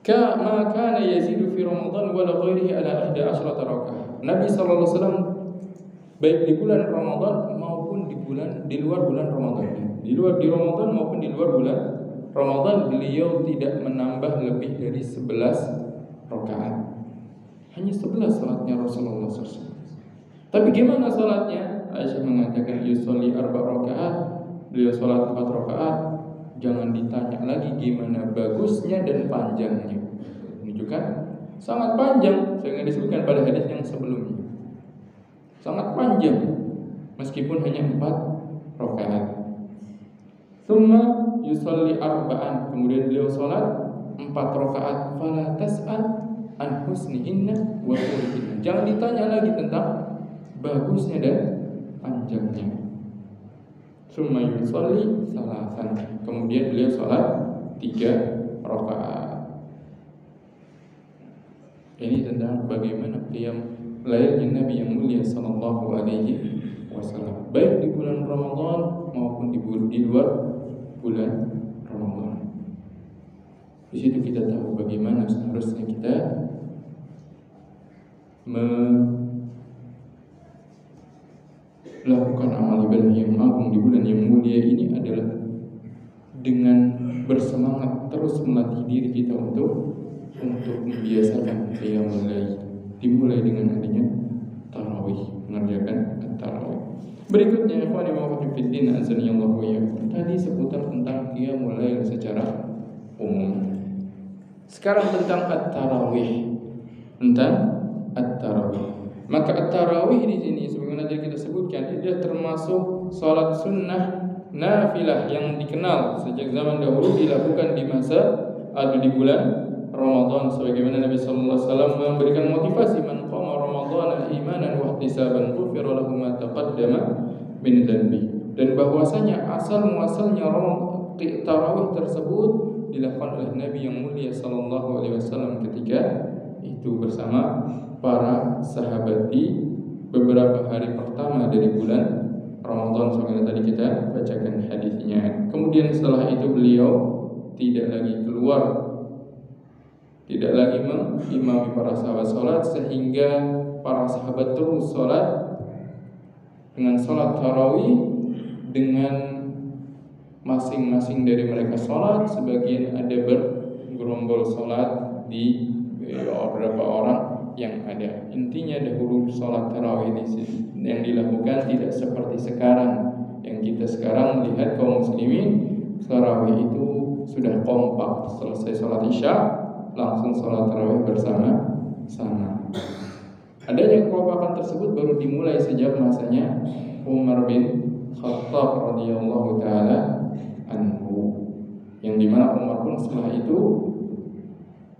"Kama kana yazidu fi Ramadan wa la ghairihi ala 11 rakaah." Nabi sallallahu alaihi wasallam baik di bulan Ramadan maupun di luar bulan Ramadan. Di Ramadan maupun di luar bulan Ramadan beliau tidak menambah lebih dari 11 rakaat. Hanya 11 salatnya Rasulullah SAW. Tapi gimana salatnya? Aisyah mengatakan yusolli 4 rakaat. Beliau salat 4 rakaat. Jangan ditanya lagi gimana bagusnya dan panjangnya. Menunjukkan sangat panjang, sehingga disebutkan pada hadis yang sebelumnya. Sangat panjang meskipun hanya 4 rakaat. Tsumma yusolli 4, kemudian beliau salat 4 rakaat. Fala tas'al an husnihinna wa tulihinna. Jangan ditanya lagi tentang bagusnya dan panjangnya. Tsumma yusolli 3, kemudian beliau salat 3 rakaat. Ini tentang bagaimana qiyam lailnya Nabi yang mulia sallallahu alaihi wasallam, baik di bulan Ramadan maupun di luar bulan Ramadan. Di situ kita tahu bagaimana seharusnya kita melakukan amal ibadah yang agung di bulan yang mulia ini adalah dengan bersemangat terus melatih diri kita untuk membiasakan qiyamul lail, dimulai dengan adanya tarawih, mengerjakan tarawih. Berikutnya ikhwani wa akhwati fid din azani Allah wa iyyakum. Tadi seputar tentang qiyamul lail secara umum. Sekarang tentang at-tarawih. Maka at-tarawih di sini sebagaimana tadi kita sebutkan, ini termasuk salat sunnah nafilah yang dikenal sejak zaman dahulu dilakukan di masa atau di bulan Ramadan, sebagaimana Nabi sallallahu alaihi wasallam memberikan motivasi, man qama ramadhana imanan wa ihtisaban ghufira lahu ma taqaddama min dhanbi. Dan bahwasanya asal muasalnya tarawih tersebut dilakukan oleh Nabi yang mulia sallallahu alaihi wasallam ketika itu bersama para sahabat di beberapa hari pertama dari bulan Ramadan, sebagaimana tadi kita bacakan hadisnya. Kemudian setelah itu beliau tidak lagi keluar, tidak lagi mengimami para sahabat sholat, sehingga para sahabat terus sholat dengan sholat tarawih, dengan masing-masing dari mereka sholat, sebagian ada bergerombol sholat di beberapa orang yang ada. Intinya dahulu sholat tarawih yang dilakukan tidak seperti sekarang, yang kita sekarang melihat kaum muslimin tarawih itu sudah kompak, selesai sholat isya langsung sholat tarawih bersama-sama. Adanya kekompakan tersebut baru dimulai sejak masanya Umar bin Khattab radhiyallahu taala anhu, yang dimana Umar pun setelah itu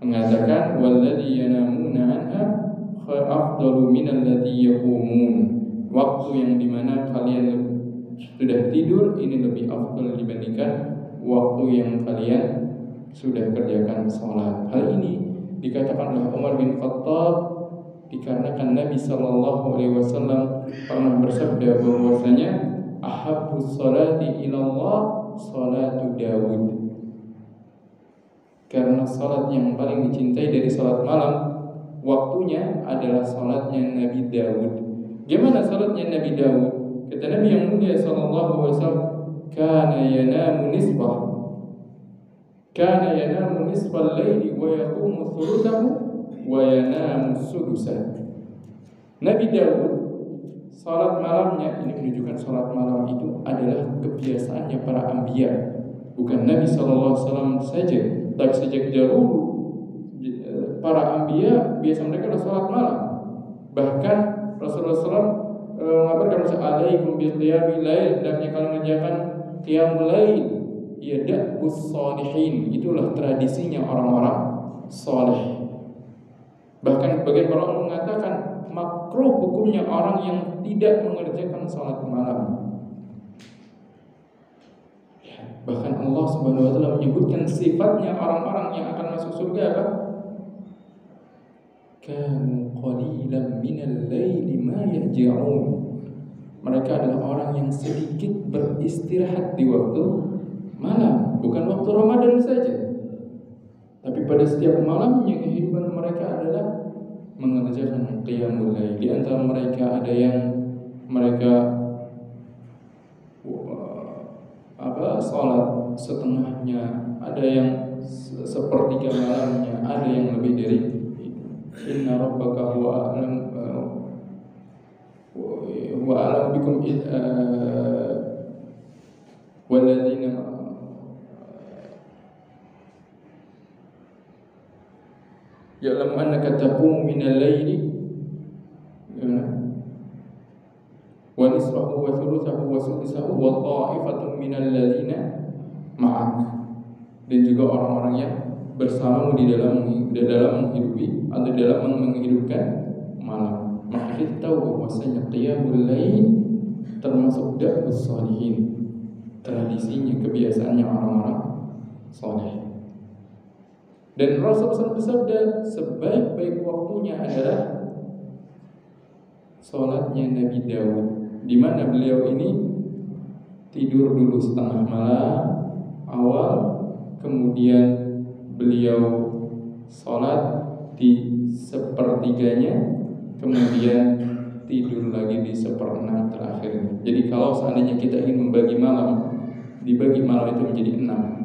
mengatakan walladzi yanamuna anha afdalu minal ladzi yaqumun, waktu yang dimana kalian sudah tidur ini lebih afdal dibandingkan waktu yang kalian sudah kerjakan sholat. Hal ini dikatakan oleh Umar bin Khattab dikarenakan Nabi sallallahu alaihi wasallam pernah bersabda bahwasanya ahabbus sholati ilallah sholatu Daud, karena salat yang paling dicintai dari salat malam waktunya adalah salatnya Nabi Daud. Gimana salatnya Nabi Daud? Kata Nabi yang mulia sallallahu alaihi wasallam, kana yanamu nisfal laili wa yaqumu thuluthahu wa yanamu sudusan. Nabi Daud salat malamnya, ini menunjukkan salat malam itu adalah kebiasaannya para anbiya, bukan Nabi sallallahu alaihi wasallam saja, tapi sejak dahulu para anbiya biasa mereka adalah salat malam. Bahkan Rasulullah SAW mengabarkan alaikum bil qiyamil lail, hendaknya kalian mengerjakan qiyamul lail, ya da'bus sholihin, itulah tradisinya orang-orang saleh. Bahkan bagian para ulama mengatakan makruh hukumnya orang yang tidak mengerjakan salat malam. Bahkan Allah Subhanahu wa taala menyebutkan sifatnya orang-orang yang akan masuk surga apa? Kanu qalilan minal laili ma yahja'un. Mereka adalah orang yang sedikit beristirahat di waktu malam, bukan waktu Ramadan saja. Tapi pada setiap malamnya kehidupan mereka adalah mengerjakan qiyamul lail. Di antara mereka ada yang mereka salat setengahnya, ada yang sepertiga malamnya, ada yang lebih dari itu. Inna rabbaka huwa a'lam bikum walladzina ya'lamu annaka taqumu minal laili wa nisfahu wa thuluthahu wa sudusahu wa ta'ifatun minal ladzina ma'ak, dan juga orang-orang yang bersamamu di dalam menghidupi atau dalam menghidupkan malam. Maka kita tahu bahwasanya qiyamul lail termasuk da'bus sholihin, tradisinya, kebiasaannya orang-orang saleh. Dan Rasulullah SAW bersabda, sebaik-baik waktunya adalah salatnya Nabi Daud, di mana beliau ini tidur dulu setengah malam awal, kemudian beliau salat di sepertiganya, kemudian tidur lagi di seperenam terakhir. Jadi kalau seandainya kita ingin membagi malam, dibagi malam itu menjadi 6.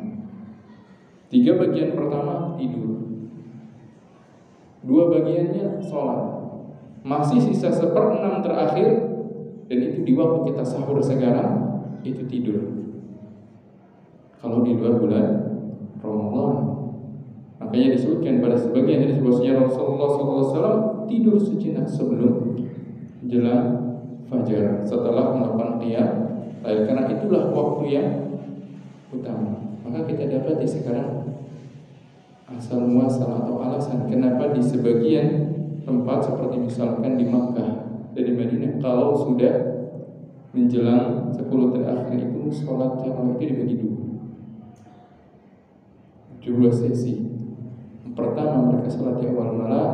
3 bagian pertama tidur, 2 bagiannya sholat, masih sisa seperenam terakhir, dan itu di waktu kita sahur sekarang itu tidur. Kalau di luar bulan Ramadan, makanya disebutkan pada sebagian hadis bahwasanya Rasulullah SAW tidur sejenak sebelum jelang fajar setelah melakukan qiyam lail, karena itulah waktu yang utama. Maka kita dapati sekarang asal muasal atau alasan kenapa di sebagian tempat seperti misalkan di Makkah dan di Madinah, kalau sudah menjelang 10 terakhir itu sholat tarawih itu dibagi 2. 2 sesi. Pertama mereka salat di awal malam,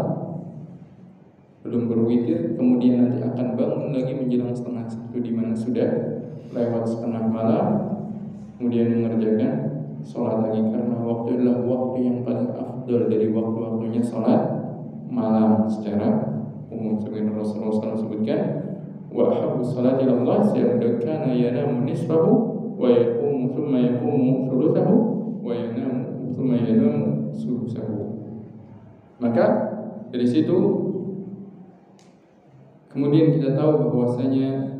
belum berwitir, kemudian nanti akan bangun lagi menjelang setengah 1 di mana sudah lewat setengah malam, kemudian mengerjakan sholat lagi, karena waktu adalah waktu yang paling afdal dari waktu-waktunya sholat malam secara umum. Sebagian Rasulullah SAW sebutkan, wa ahabbu sholati ilallah kana yanamu nisfahu wa yaqumu thumma yaqumu thuluthahu wa yanamu thumma yanamu sulusahu. Maka dari situ kemudian kita tahu bahwasanya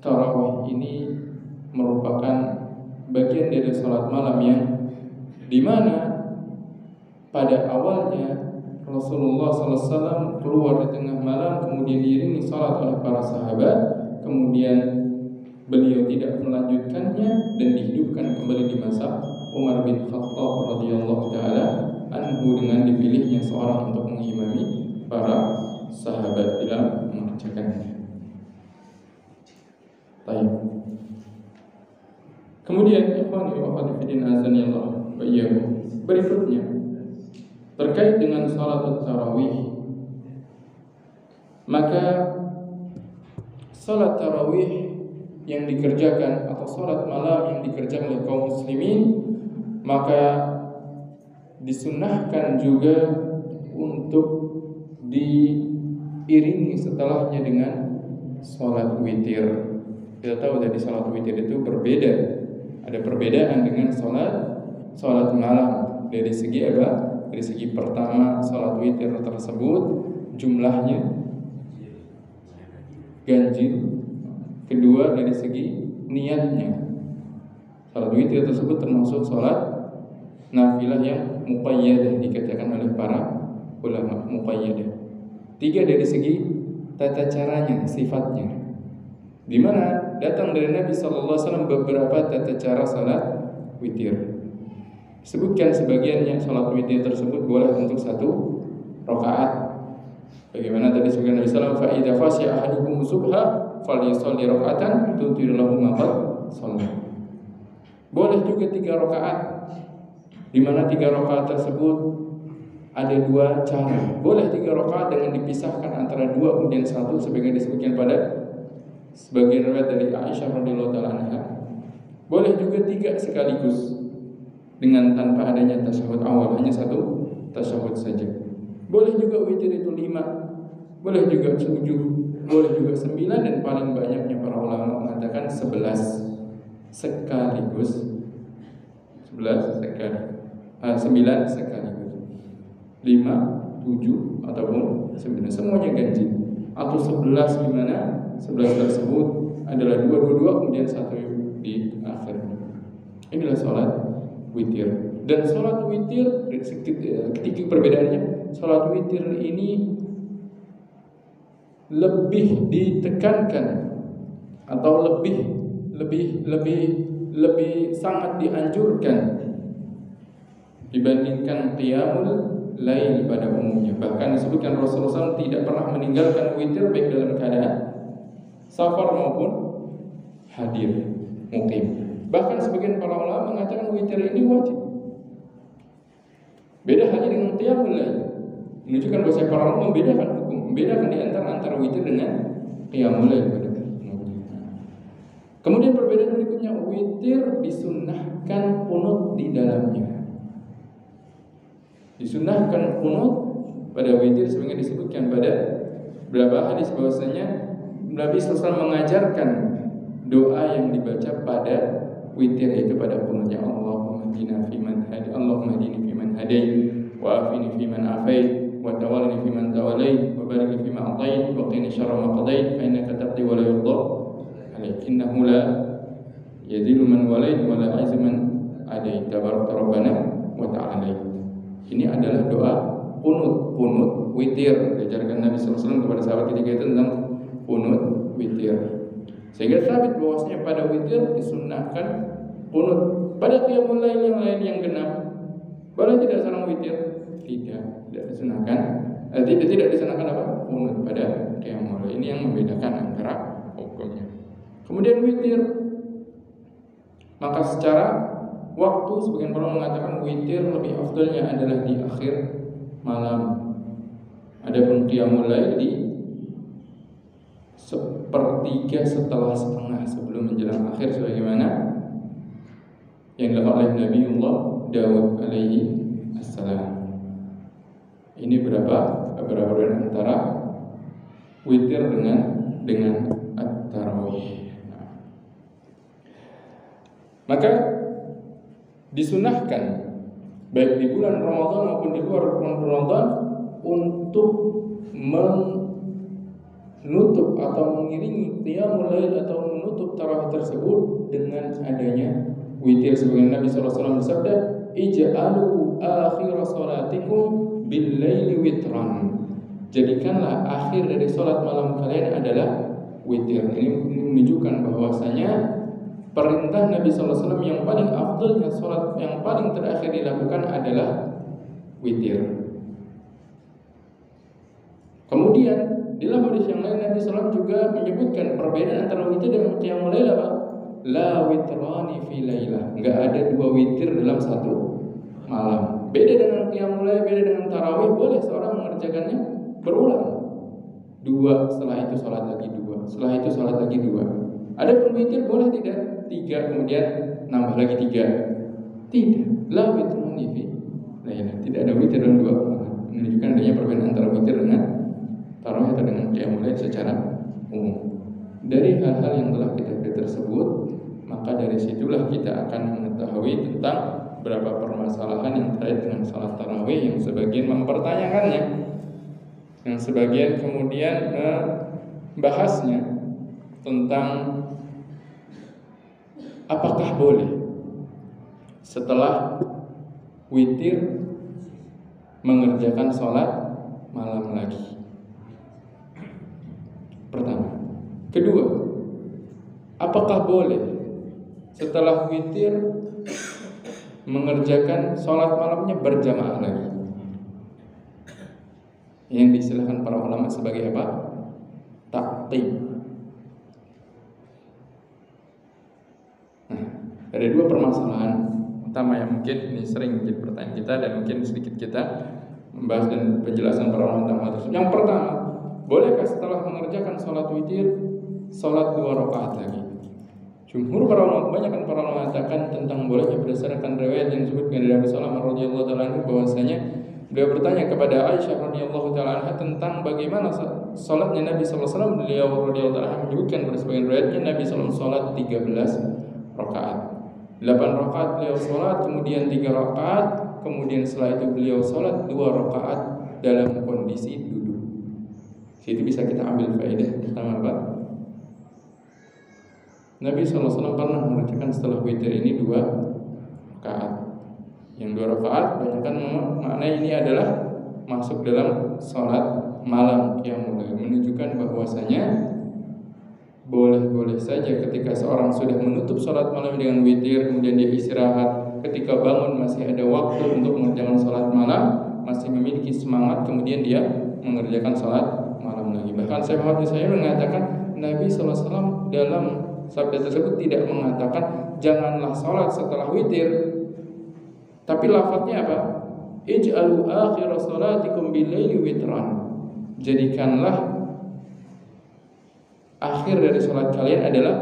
tarawih ini merupakan bagian dari salat malam yang dimana pada awalnya Rasulullah SAW keluar di tengah malam, kemudian diiringi salat oleh para sahabat, kemudian beliau tidak melanjutkannya dan dihidupkan kembali di masa Umar bin Khattab radhiyallahu taala anhu dengan dipilihnya seorang untuk mengimami para sahabat dalam mengerjakannya. Baik. Kemudian ikhwani wa akhwati fillah azanillah wa iyyakum, berikutnya terkait dengan salat tarawih, maka salat tarawih yang dikerjakan atau salat malam yang dikerjakan oleh kaum muslimin, maka disunnahkan juga untuk diiringi setelahnya dengan salat witir. Kita tahu dari salat witir itu berbeda, ada perbedaan dengan salat malam. Dari segi apa? Dari segi pertama, salat witir tersebut jumlahnya ganjil. Kedua, dari segi niatnya, salat witir tersebut termasuk salat nafilah yang muqayyadah, dikatakan oleh para ulama muqayyadah. 3, dari segi tata caranya, sifatnya, di mana datang dari Nabi SAW beberapa tata cara salat witir. Sebutkan sebagiannya, salat witir tersebut boleh untuk 1 rakaat. Bagaimana tadi sebutkan Nabi SAW, fa idza khashiya ahadukum subha falyusalli raka'atan tutir lahu ma qad shalla. Boleh juga 3 rakaat, di mana 3 rakaat tersebut ada 2 cara. Boleh 3 rakaat dengan dipisahkan antara 2 kemudian 1, sebagaimana disebutkan pada sebagian riwayat dari Aisyah radhiyallahu taala anha. Boleh juga 3 sekaligus dengan tanpa adanya tasyahud awal, hanya 1 tasyahud saja. Boleh juga witir itu 5, boleh juga 7, boleh juga 9, dan paling banyaknya para ulama mengatakan 11 sekaligus. 9 sekaligus. 5, 7 ataupun 9, semuanya ganjil. Atau 11 di mana 11 tersebut adalah 2 kemudian 1 di akhir. Inilah salat witir. Dan salat witir, ketika perbedaannya, salat witir ini lebih ditekankan atau lebih sangat dianjurkan dibandingkan qiyamul lail pada umumnya. Bahkan disebutkan Rasulullah SAW tidak pernah meninggalkan witir baik dalam keadaan safar maupun hadir mukim. Bahkan sebagian para ulama mengatakan witir ini wajib. Beda halnya dengan qiyamul lail. Menunjukkan bahwa para ulama membedakan hukum, membedakan di antara witir dengan qiyamul lail. Kemudian perbedaan berikutnya, witir disunnahkan qunut di dalamnya. Disunnahkan qunut pada witir sebagaimana disebutkan pada beberapa hadis bahwasanya Nabi SAW mengajarkan doa yang dibaca pada witir itu pada qunutnya. Allahumma hdina fiman hadi, Allahumma hdini fiman hadai, wa afini fiman afait, wa tawallani fiman tawallait, wa barik li fima atait, wa qini syarra ma qadait, fa innaka taqdi wa la yuqda alaik, innahu la yadhillu man walait wa la yu'izzu man adait, tabarakta rabbana wa ta'ala. Ini adalah doa qunut witir, diajarkan Nabi SAW kepada sahabat ketika itu tentang qunut witir. Sehingga sabit bahwasanya pada witir disunnahkan qunut. Pada qiyamul lail yang lain yang genap, boleh tidak seorang witir? Tidak disunahkan. Tidak disunahkan apa? Qunut pada qiyamul lail. Ini yang membedakan antara hukumnya. Kemudian witir, maka secara waktu sebagian para mengatakan witir lebih afdalnya adalah di akhir malam. Adapun qiyamul lail di sepertiga setelah setengah sebelum menjelang akhir, sebagaimana yang dilakukan oleh Nabiullah Daud alaihi assalam. Ini beberapa antara witir dengan at-tarawih. Maka disunahkan baik di bulan Ramadan maupun di luar bulan Ramadan untuk menutup atau mengiringi qiyamul lail atau menutup tarawih tersebut dengan adanya witir. Sebagaimana Nabi SAW bersabda, ij'alu akhir salatikum bil laili witran. Jadikanlah akhir dari salat malam kalian adalah witir. Ini menunjukkan bahwasanya perintah Nabi SAW yang paling afdalnya, salat yang paling terakhir dilakukan adalah witir. Kemudian di dalam hadis yang lain Nabi SAW juga menyebutkan perbedaan antara witir dengan qiyamul lail apa? La witrani fi lailah. Enggak ada dua witir dalam satu malam. Beda dengan qiyamul lail, beda dengan tarawih, boleh seorang mengerjakannya berulang. Dua, setelah itu salat lagi dua, setelah itu salat lagi dua. Adapun witir boleh tidak? Tiga, kemudian nambah lagi tiga. Tidak. La witrani fi lailah. Tidak ada witir dalam dua malam. Menunjukkan adanya perbedaan antara witir dengan tarawih atau dengan qiyamul lail secara umum. Dari hal-hal yang telah kita tersebut, maka dari situlah kita akan mengetahui tentang beberapa permasalahan yang terkait dengan salat tarawih, yang sebagian mempertanyakannya, yang sebagian kemudian membahasnya tentang apakah boleh setelah witir mengerjakan salat malam lagi. Pertama. Kedua, apakah boleh setelah witir mengerjakan sholat malamnya berjamaah lagi? Yang diistilahkan para ulama sebagai apa? Ta'qib. Nah, ada dua permasalahan utama yang mungkin ini sering menjadi pertanyaan kita dan mungkin sedikit kita membahas dan penjelasan para ulama tentang hal tersebut. Yang pertama, bolehkah setelah mengerjakan sholat witir sholat 2 rakaat lagi? Jumhur para ulama, kebanyakan para ulama mengatakan tentang bolehnya berdasarkan riwayat yang disebutkan dari Abu Salamah radhiyallahu taala anhu, bahwasanya beliau bertanya kepada Aisyah radhiyallahu taala anha tentang bagaimana salatnya Nabi sallallahu alaihi wasallam. Beliau radhiyallahu taala menyebutkan pada sebagian riwayatnya Nabi sallallahu alaihi wasallam salat 13 rakaat. 8 rakaat beliau salat, kemudian 3 rakaat, kemudian setelah itu beliau salat 2 rakaat dalam kondisi duduk. Situ bisa kita ambil faedah pertama apa? Nabi SAW pernah mengerjakan setelah witir ini 2 rakaat. Yang 2 rakaat banyakkan maknanya ini adalah masuk dalam sholat malam yang mulai menunjukkan bahwasanya boleh-boleh saja ketika seorang sudah menutup sholat malam dengan witir, kemudian dia istirahat, ketika bangun masih ada waktu untuk mengerjakan sholat malam, masih memiliki semangat, kemudian dia mengerjakan sholat malam lagi. Bahkan saya mengatakan Nabi SAW dalam sabda tersebut tidak mengatakan janganlah sholat setelah witir, tapi lafadznya apa? Ij'alu akhir salatikum bil-laili witran. Jadikanlah akhir dari sholat kalian adalah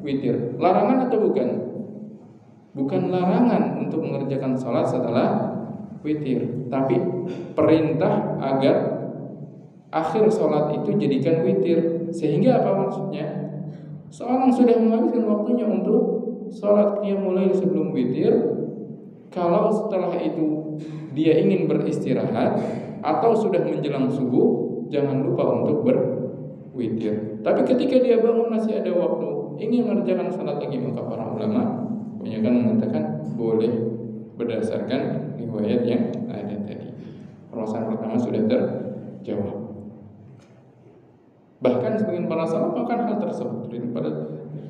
witir. Larangan atau bukan? Bukan larangan untuk mengerjakan sholat setelah witir, tapi perintah agar akhir sholat itu jadikan witir. Sehingga apa maksudnya? Seorang sudah menghabiskan waktunya untuk sholat qiyamul lail sebelum witir. Kalau setelah itu dia ingin beristirahat atau sudah menjelang subuh, jangan lupa untuk berwitir. Tapi ketika dia bangun masih ada waktu, ingin mengerjakan salat lagi, maka para ulama kebanyakan mengatakan boleh berdasarkan riwayat yang ada tadi. Permasalahan pertama sudah terjawab. Bahkan sebagian para sahabat bahkan hal tersebut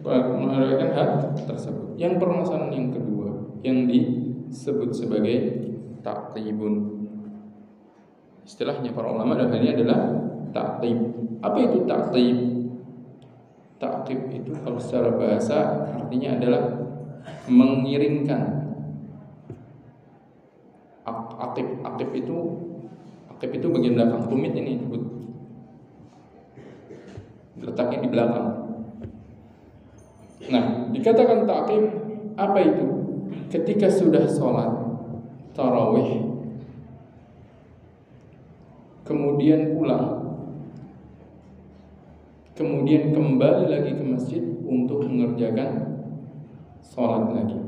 mengatakan hal tersebut. Yang permasalahan yang kedua yang disebut sebagai ta'qibun. Istilahnya para ulama dalam hal ini adalah ta'qib. Apa itu ta'qib? Ta'qib itu kalau secara bahasa artinya adalah mengiringkan Akib itu bagian belakang tumit ini, letaknya di belakang. Nah, dikatakan ta'qib apa itu? Ketika sudah sholat tarawih, kemudian pulang, kemudian kembali lagi ke masjid untuk mengerjakan sholat lagi,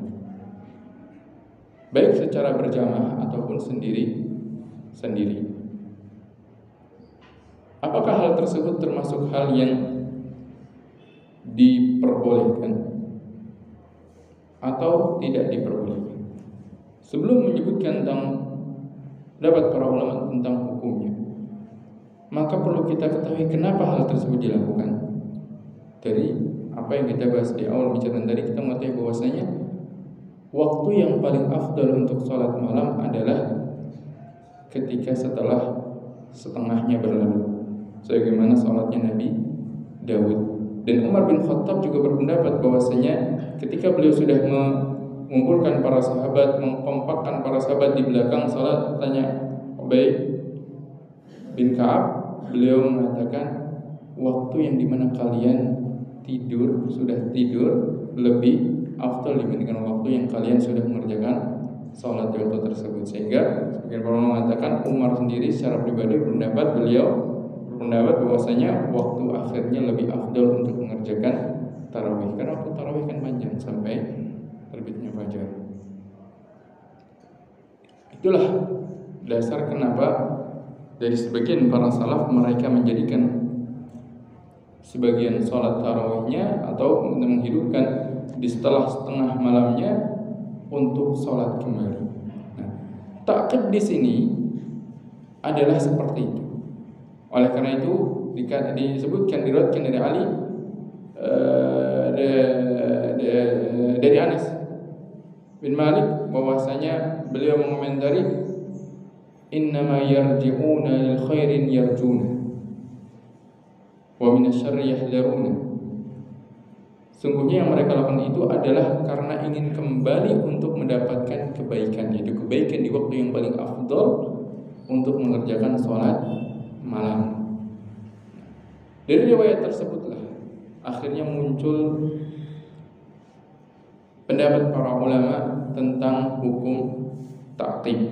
baik secara berjamaah ataupun sendiri. Apakah hal tersebut termasuk hal yang diperbolehkan atau tidak diperbolehkan? Sebelum menyebutkan tentang pendapat para ulama tentang hukumnya, maka perlu kita ketahui kenapa hal tersebut dilakukan. Dari apa yang kita bahas di awal bicara tadi, kita mengetahui bahwasanya waktu yang paling afdal untuk sholat malam adalah ketika setelah setengahnya berlalu, sebagaimana sholatnya Nabi Daud. Dan Umar bin Khattab juga berpendapat bahwasanya ketika beliau sudah mengumpulkan para sahabat, mengkompakkan para sahabat di belakang sholat, tanya Ubay bin Ka'ab, beliau mengatakan waktu yang dimana kalian sudah tidur lebih afdal dibandingkan waktu yang kalian sudah mengerjakan sholat di waktu tersebut. Sehingga sebagian para ulama mengatakan Umar sendiri secara pribadi berpendapat bahwasanya waktu akhirnya lebih afdal untuk mengerjakan tarawih, karena waktu tarawih kan panjang sampai terbitnya fajar. Itulah dasar kenapa dari sebagian para salaf mereka menjadikan sebagian sholat tarawihnya atau menghidupkan di setelah setengah malamnya untuk sholat kembali. Nah, ta'qib di sini adalah seperti itu. Oleh karena itu disebutkan, diriwayatkan dari Ali, dari Anas bin Malik bahwasanya beliau mengomentari, innama yarji'una lil khairin yarjuna wa minasyarri yahdharuna. Sungguhnya yang mereka lakukan itu adalah karena ingin kembali untuk mendapatkan kebaikan, yaitu kebaikan di waktu yang paling afdal untuk mengerjakan sholat malam. Dari riwayat tersebutlah akhirnya muncul pendapat para ulama tentang hukum ta'qib.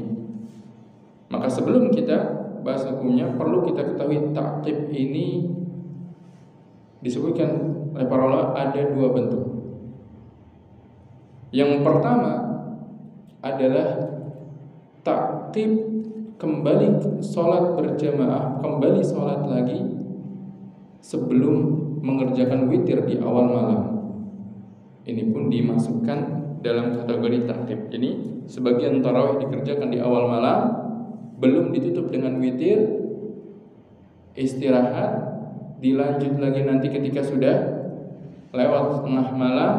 Maka sebelum kita bahas hukumnya, perlu kita ketahui ta'qib ini disebutkan oleh para ulama ada dua bentuk. Yang pertama adalah ta'qib kembali sholat berjamaah, kembali sholat lagi sebelum mengerjakan witir di awal malam. Ini pun dimasukkan dalam kategori ta'qib. Ini sebagian tarawih dikerjakan di awal malam, belum ditutup dengan witir, istirahat, dilanjut lagi nanti ketika sudah lewat setengah malam,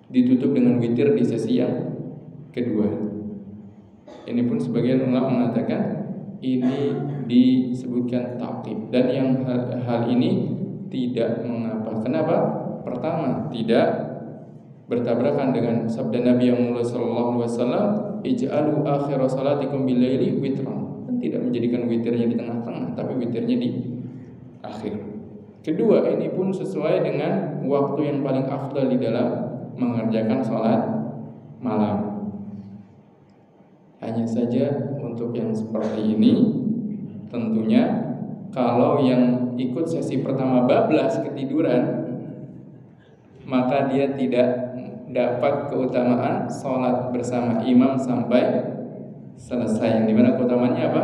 ditutup dengan witir di sesi yang kedua. Ini pun sebagian ulama mengatakan ini disebutkan ta'qib, dan yang hal ini tidak mengapa. Kenapa? Pertama, tidak bertabrakan dengan sabda Nabi yang mulia sallallahu alaihi wasallam, ij'alu akhir salatikum bil laili witran. Tidak menjadikan witirnya di tengah-tengah, tapi witirnya di akhir. Kedua, ini pun sesuai dengan waktu yang paling afdal di dalam mengerjakan sholat malam. Hanya saja untuk yang seperti ini, tentunya kalau yang ikut sesi pertama bablas ketiduran, maka dia tidak dapat keutamaan sholat bersama imam sampai selesai. Yang dimana keutamaannya apa?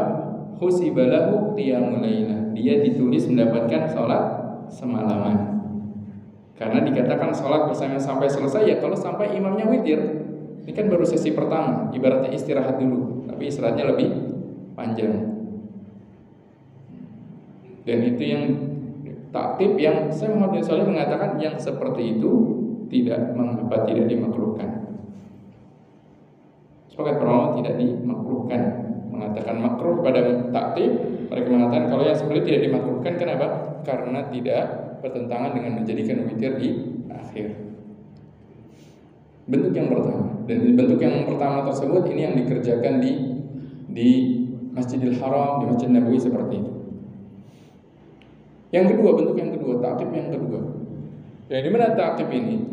Husibalahu qiyamul lailah. Dia ditulis mendapatkan sholat semalaman. Karena dikatakan sholat bersama sampai selesai ya kalau sampai imamnya witir. Ini kan baru sesi pertama, ibaratnya istirahat dulu, tapi istirahatnya lebih panjang. Dan itu yang ta'qib yang Syekh Muhammad bin Shalih mengatakan yang seperti itu tidak mengapa, tidak dimakruhkan. Sepakat para ulama tidak dimakruhkan, mengatakan makruh pada ta'qib. Mereka mengatakan kalau yang seperti itu tidak dimakruhkan. Kenapa? Karena tidak bertentangan dengan menjadikan witir di akhir. Bentuk yang pertama. Dan bentuk yang pertama tersebut ini yang dikerjakan di Masjidil Haram, di Masjid Nabawi seperti itu. Yang kedua, bentuk yang kedua, ta'qib yang kedua. Yang dimana ta'qib ini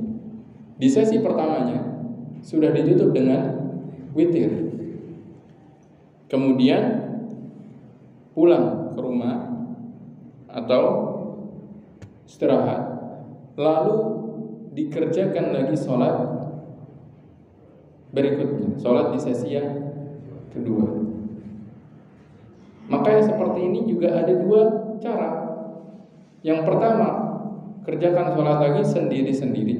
di sesi pertamanya sudah ditutup dengan witir. Kemudian pulang ke rumah atau istirahat, lalu dikerjakan lagi sholat berikutnya, sholat di sesi yang kedua. Maka yang seperti ini juga ada dua cara. Yang pertama, kerjakan sholat lagi sendiri-sendiri.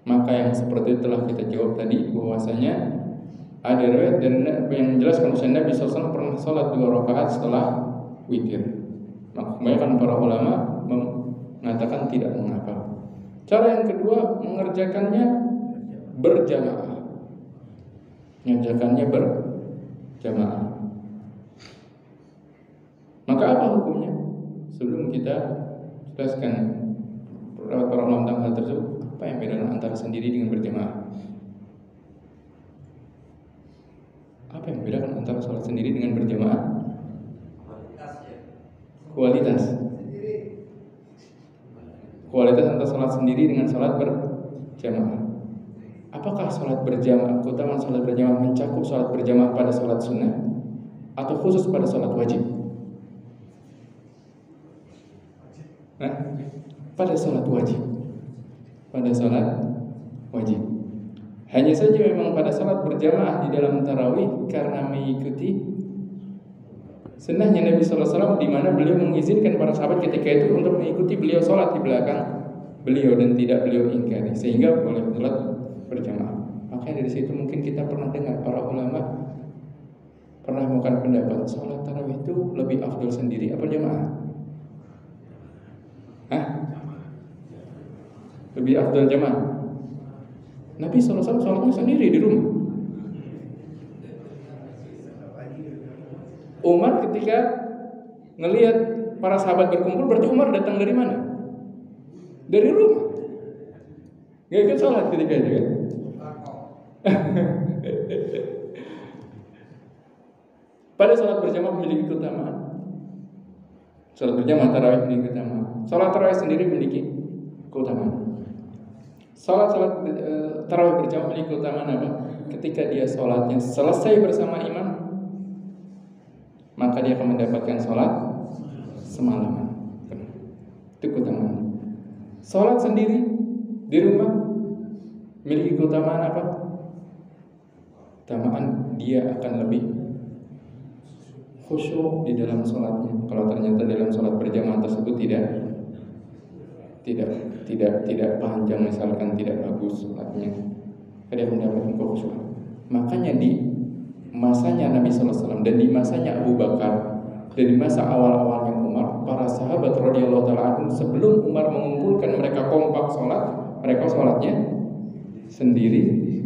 Maka yang seperti telah kita jawab tadi, bahwasanya ada riwayat dan yang menjelaskan Nabi SAW pernah sholat 2 rakaat setelah witir. Maka kebanyakan para ulama mengatakan tidak mengapa. Cara yang kedua, mengerjakannya berjamaah. Mengerjakannya berjamaah. Maka apa hukumnya? Sebelum kita jelaskan para ulama tentang hal tersebut, apa yang bedakan antara sendiri dengan berjamaah? Apa yang membedakan antara sholat sendiri dengan berjamaah? Kualitas. Kualitas antara sholat sendiri dengan sholat berjamaah. Apakah sholat berjamaah, keutamaan sholat berjamaah mencakup sholat berjamaah pada sholat sunnah atau khusus pada sholat wajib? Pada sholat wajib. Pada sholat wajib. Hanya saja memang pada salat berjamaah di dalam tarawih karena mengikuti sunnahnya Nabi SAW, di mana beliau mengizinkan para sahabat ketika itu untuk mengikuti beliau sholat di belakang beliau dan tidak beliau ingkari, sehingga boleh sholat berjamaah. Makanya dari situ mungkin kita pernah dengar para ulama pernah melakukan pendapat sholat tarawih itu lebih afdal sendiri apa jamaah? Lebih afdal jamaah. Nabi SAW sholatnya sendiri di rumah. Umar ketika ngelihat para sahabat berkumpul, berarti Umar datang dari mana? Dari rumah. Gak ikut sholat ketika itu kan? Pada sholat berjamaah memiliki keutamaan. Sholat berjamaah tarawih memiliki keutamaan. Sholat tarawih sendiri memiliki keutamaan. Sholat tarawih berjamaah memiliki keutamaan apa? Ketika dia sholatnya selesai bersama imam, maka dia akan mendapatkan sholat semalaman. Itu keutamaan. Sholat sendiri di rumah memiliki keutamaan apa? Keutamaan dia akan lebih khusyuk di dalam sholatnya. Kalau ternyata dalam sholat berjamaah tersebut tidak panjang, misalkan tidak bagus sholatnya, dia mendapatkan kekhusyukan. Makanya di masanya Nabi SAW dan di masanya Abu Bakar dan di masa awal-awalnya Umar, para sahabat radhiyallahu taala anhum sebelum Umar mengumpulkan mereka kompak sholat, mereka sholatnya sendiri,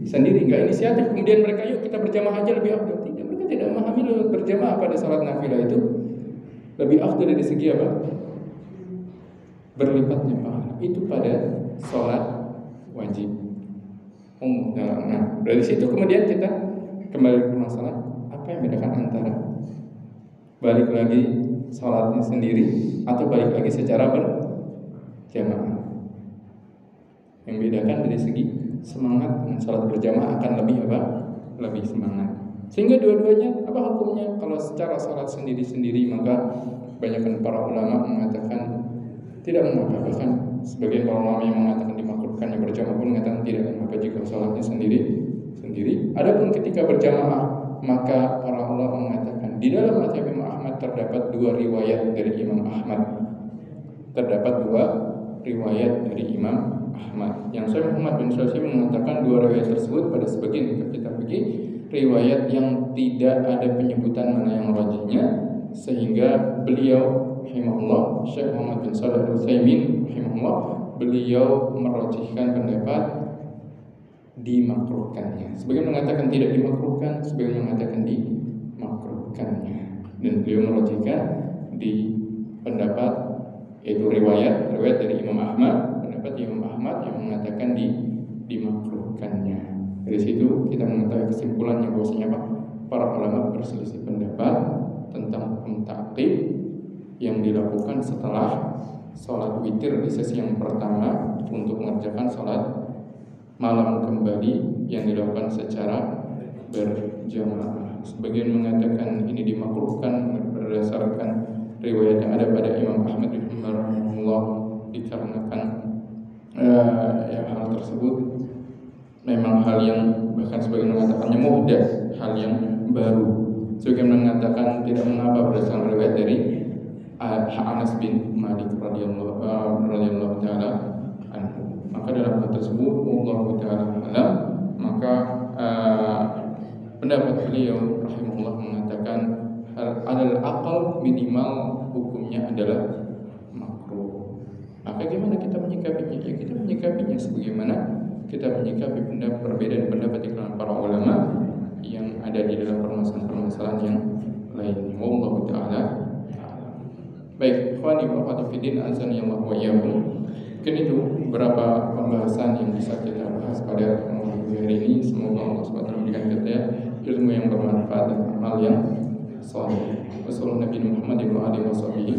nggak inisiatif. Kemudian mereka yuk kita berjamaah aja lebih afdal. Tidak, mereka tidak memahami berjamaah pada sholat nafilah itu lebih afdal dari segi apa? Berlipatnya pahala itu pada sholat wajib. Nah, dari situ kemudian kita kembali ke masalah apa yang membedakan antara balik lagi sholatnya sendiri atau balik lagi secara berjamaah. Yang membedakan dari segi semangat, sholat berjamaah akan lebih apa? Lebih semangat. Sehingga dua-duanya apa hukumnya? Kalau secara sholat sendiri-sendiri maka banyakkan para ulama mengatakan tidak mengapa, bahkan sebagian para ulama yang mengatakan dimakruhkannya berjamaah pun mengatakan tidak mengapa jika sholatnya sendiri. Adapun ketika berjamaah, maka para ulama mengatakan di dalam mazhab Imam Ahmad terdapat dua riwayat dari Imam Ahmad. Yang Syekh Muhammad bin Syafi'i mengatakan dua riwayat tersebut pada sebagian kitab fikih riwayat yang tidak ada penyebutan mana yang rajihnya, sehingga beliau rahimahullah, Syekh Muhammad bin Shalih Al-Utsaimin rahimahullah, beliau merajihkan pendapat dimakruhkannya. Sebagian mengatakan tidak dimakruhkan, sebagian mengatakan dimakruhkannya. Dan beliau merajihkan di pendapat yaitu riwayat dari Imam Ahmad, pendapat Imam Ahmad yang mengatakan dimakruhkan. Dari situ kita mengetahui kesimpulannya bahwasanya apa? Para ulama berselisih pendapat tentang hukum ta'qib yang dilakukan setelah sholat witir di sesi yang pertama untuk mengerjakan sholat malam kembali yang dilakukan secara berjamaah. Sebagian mengatakan ini dimakruhkan berdasarkan riwayat yang ada pada Imam Ahmad bin Hanbal rahimahullah, dikarenakan hal tersebut memang hal yang bahkan sebagian mengatakannya mudah, hal yang baru. Sebagian mengatakan tidak mengapa berdasarkan riwayat dari Anas bin Malik radhiyallahu taala anhu. Maka dalam hal tersebut Allah taala alam, maka pendapat beliau rahimahullah mengatakan alal aqal minimal hukumnya adalah makruh. Maka gimana kita menyikapinya? Ya kita menyikapinya sebagaimana kita menyikapi perbedaan pendapat di kalangan para ulama yang ada di dalam permasalahan-permasalahan yang lain. Wallahu taala. Baik, ikhwani wa akhwati fiddin, azani Allah wa iyyakum. Mungkin itu beberapa pembahasan yang bisa kita bahas pada hari ini. Semoga Allah SWT memberikan kita ilmu yang bermanfaat dan amal yang saleh. Wassalamualaikum warahmatullahi wabarakatuh.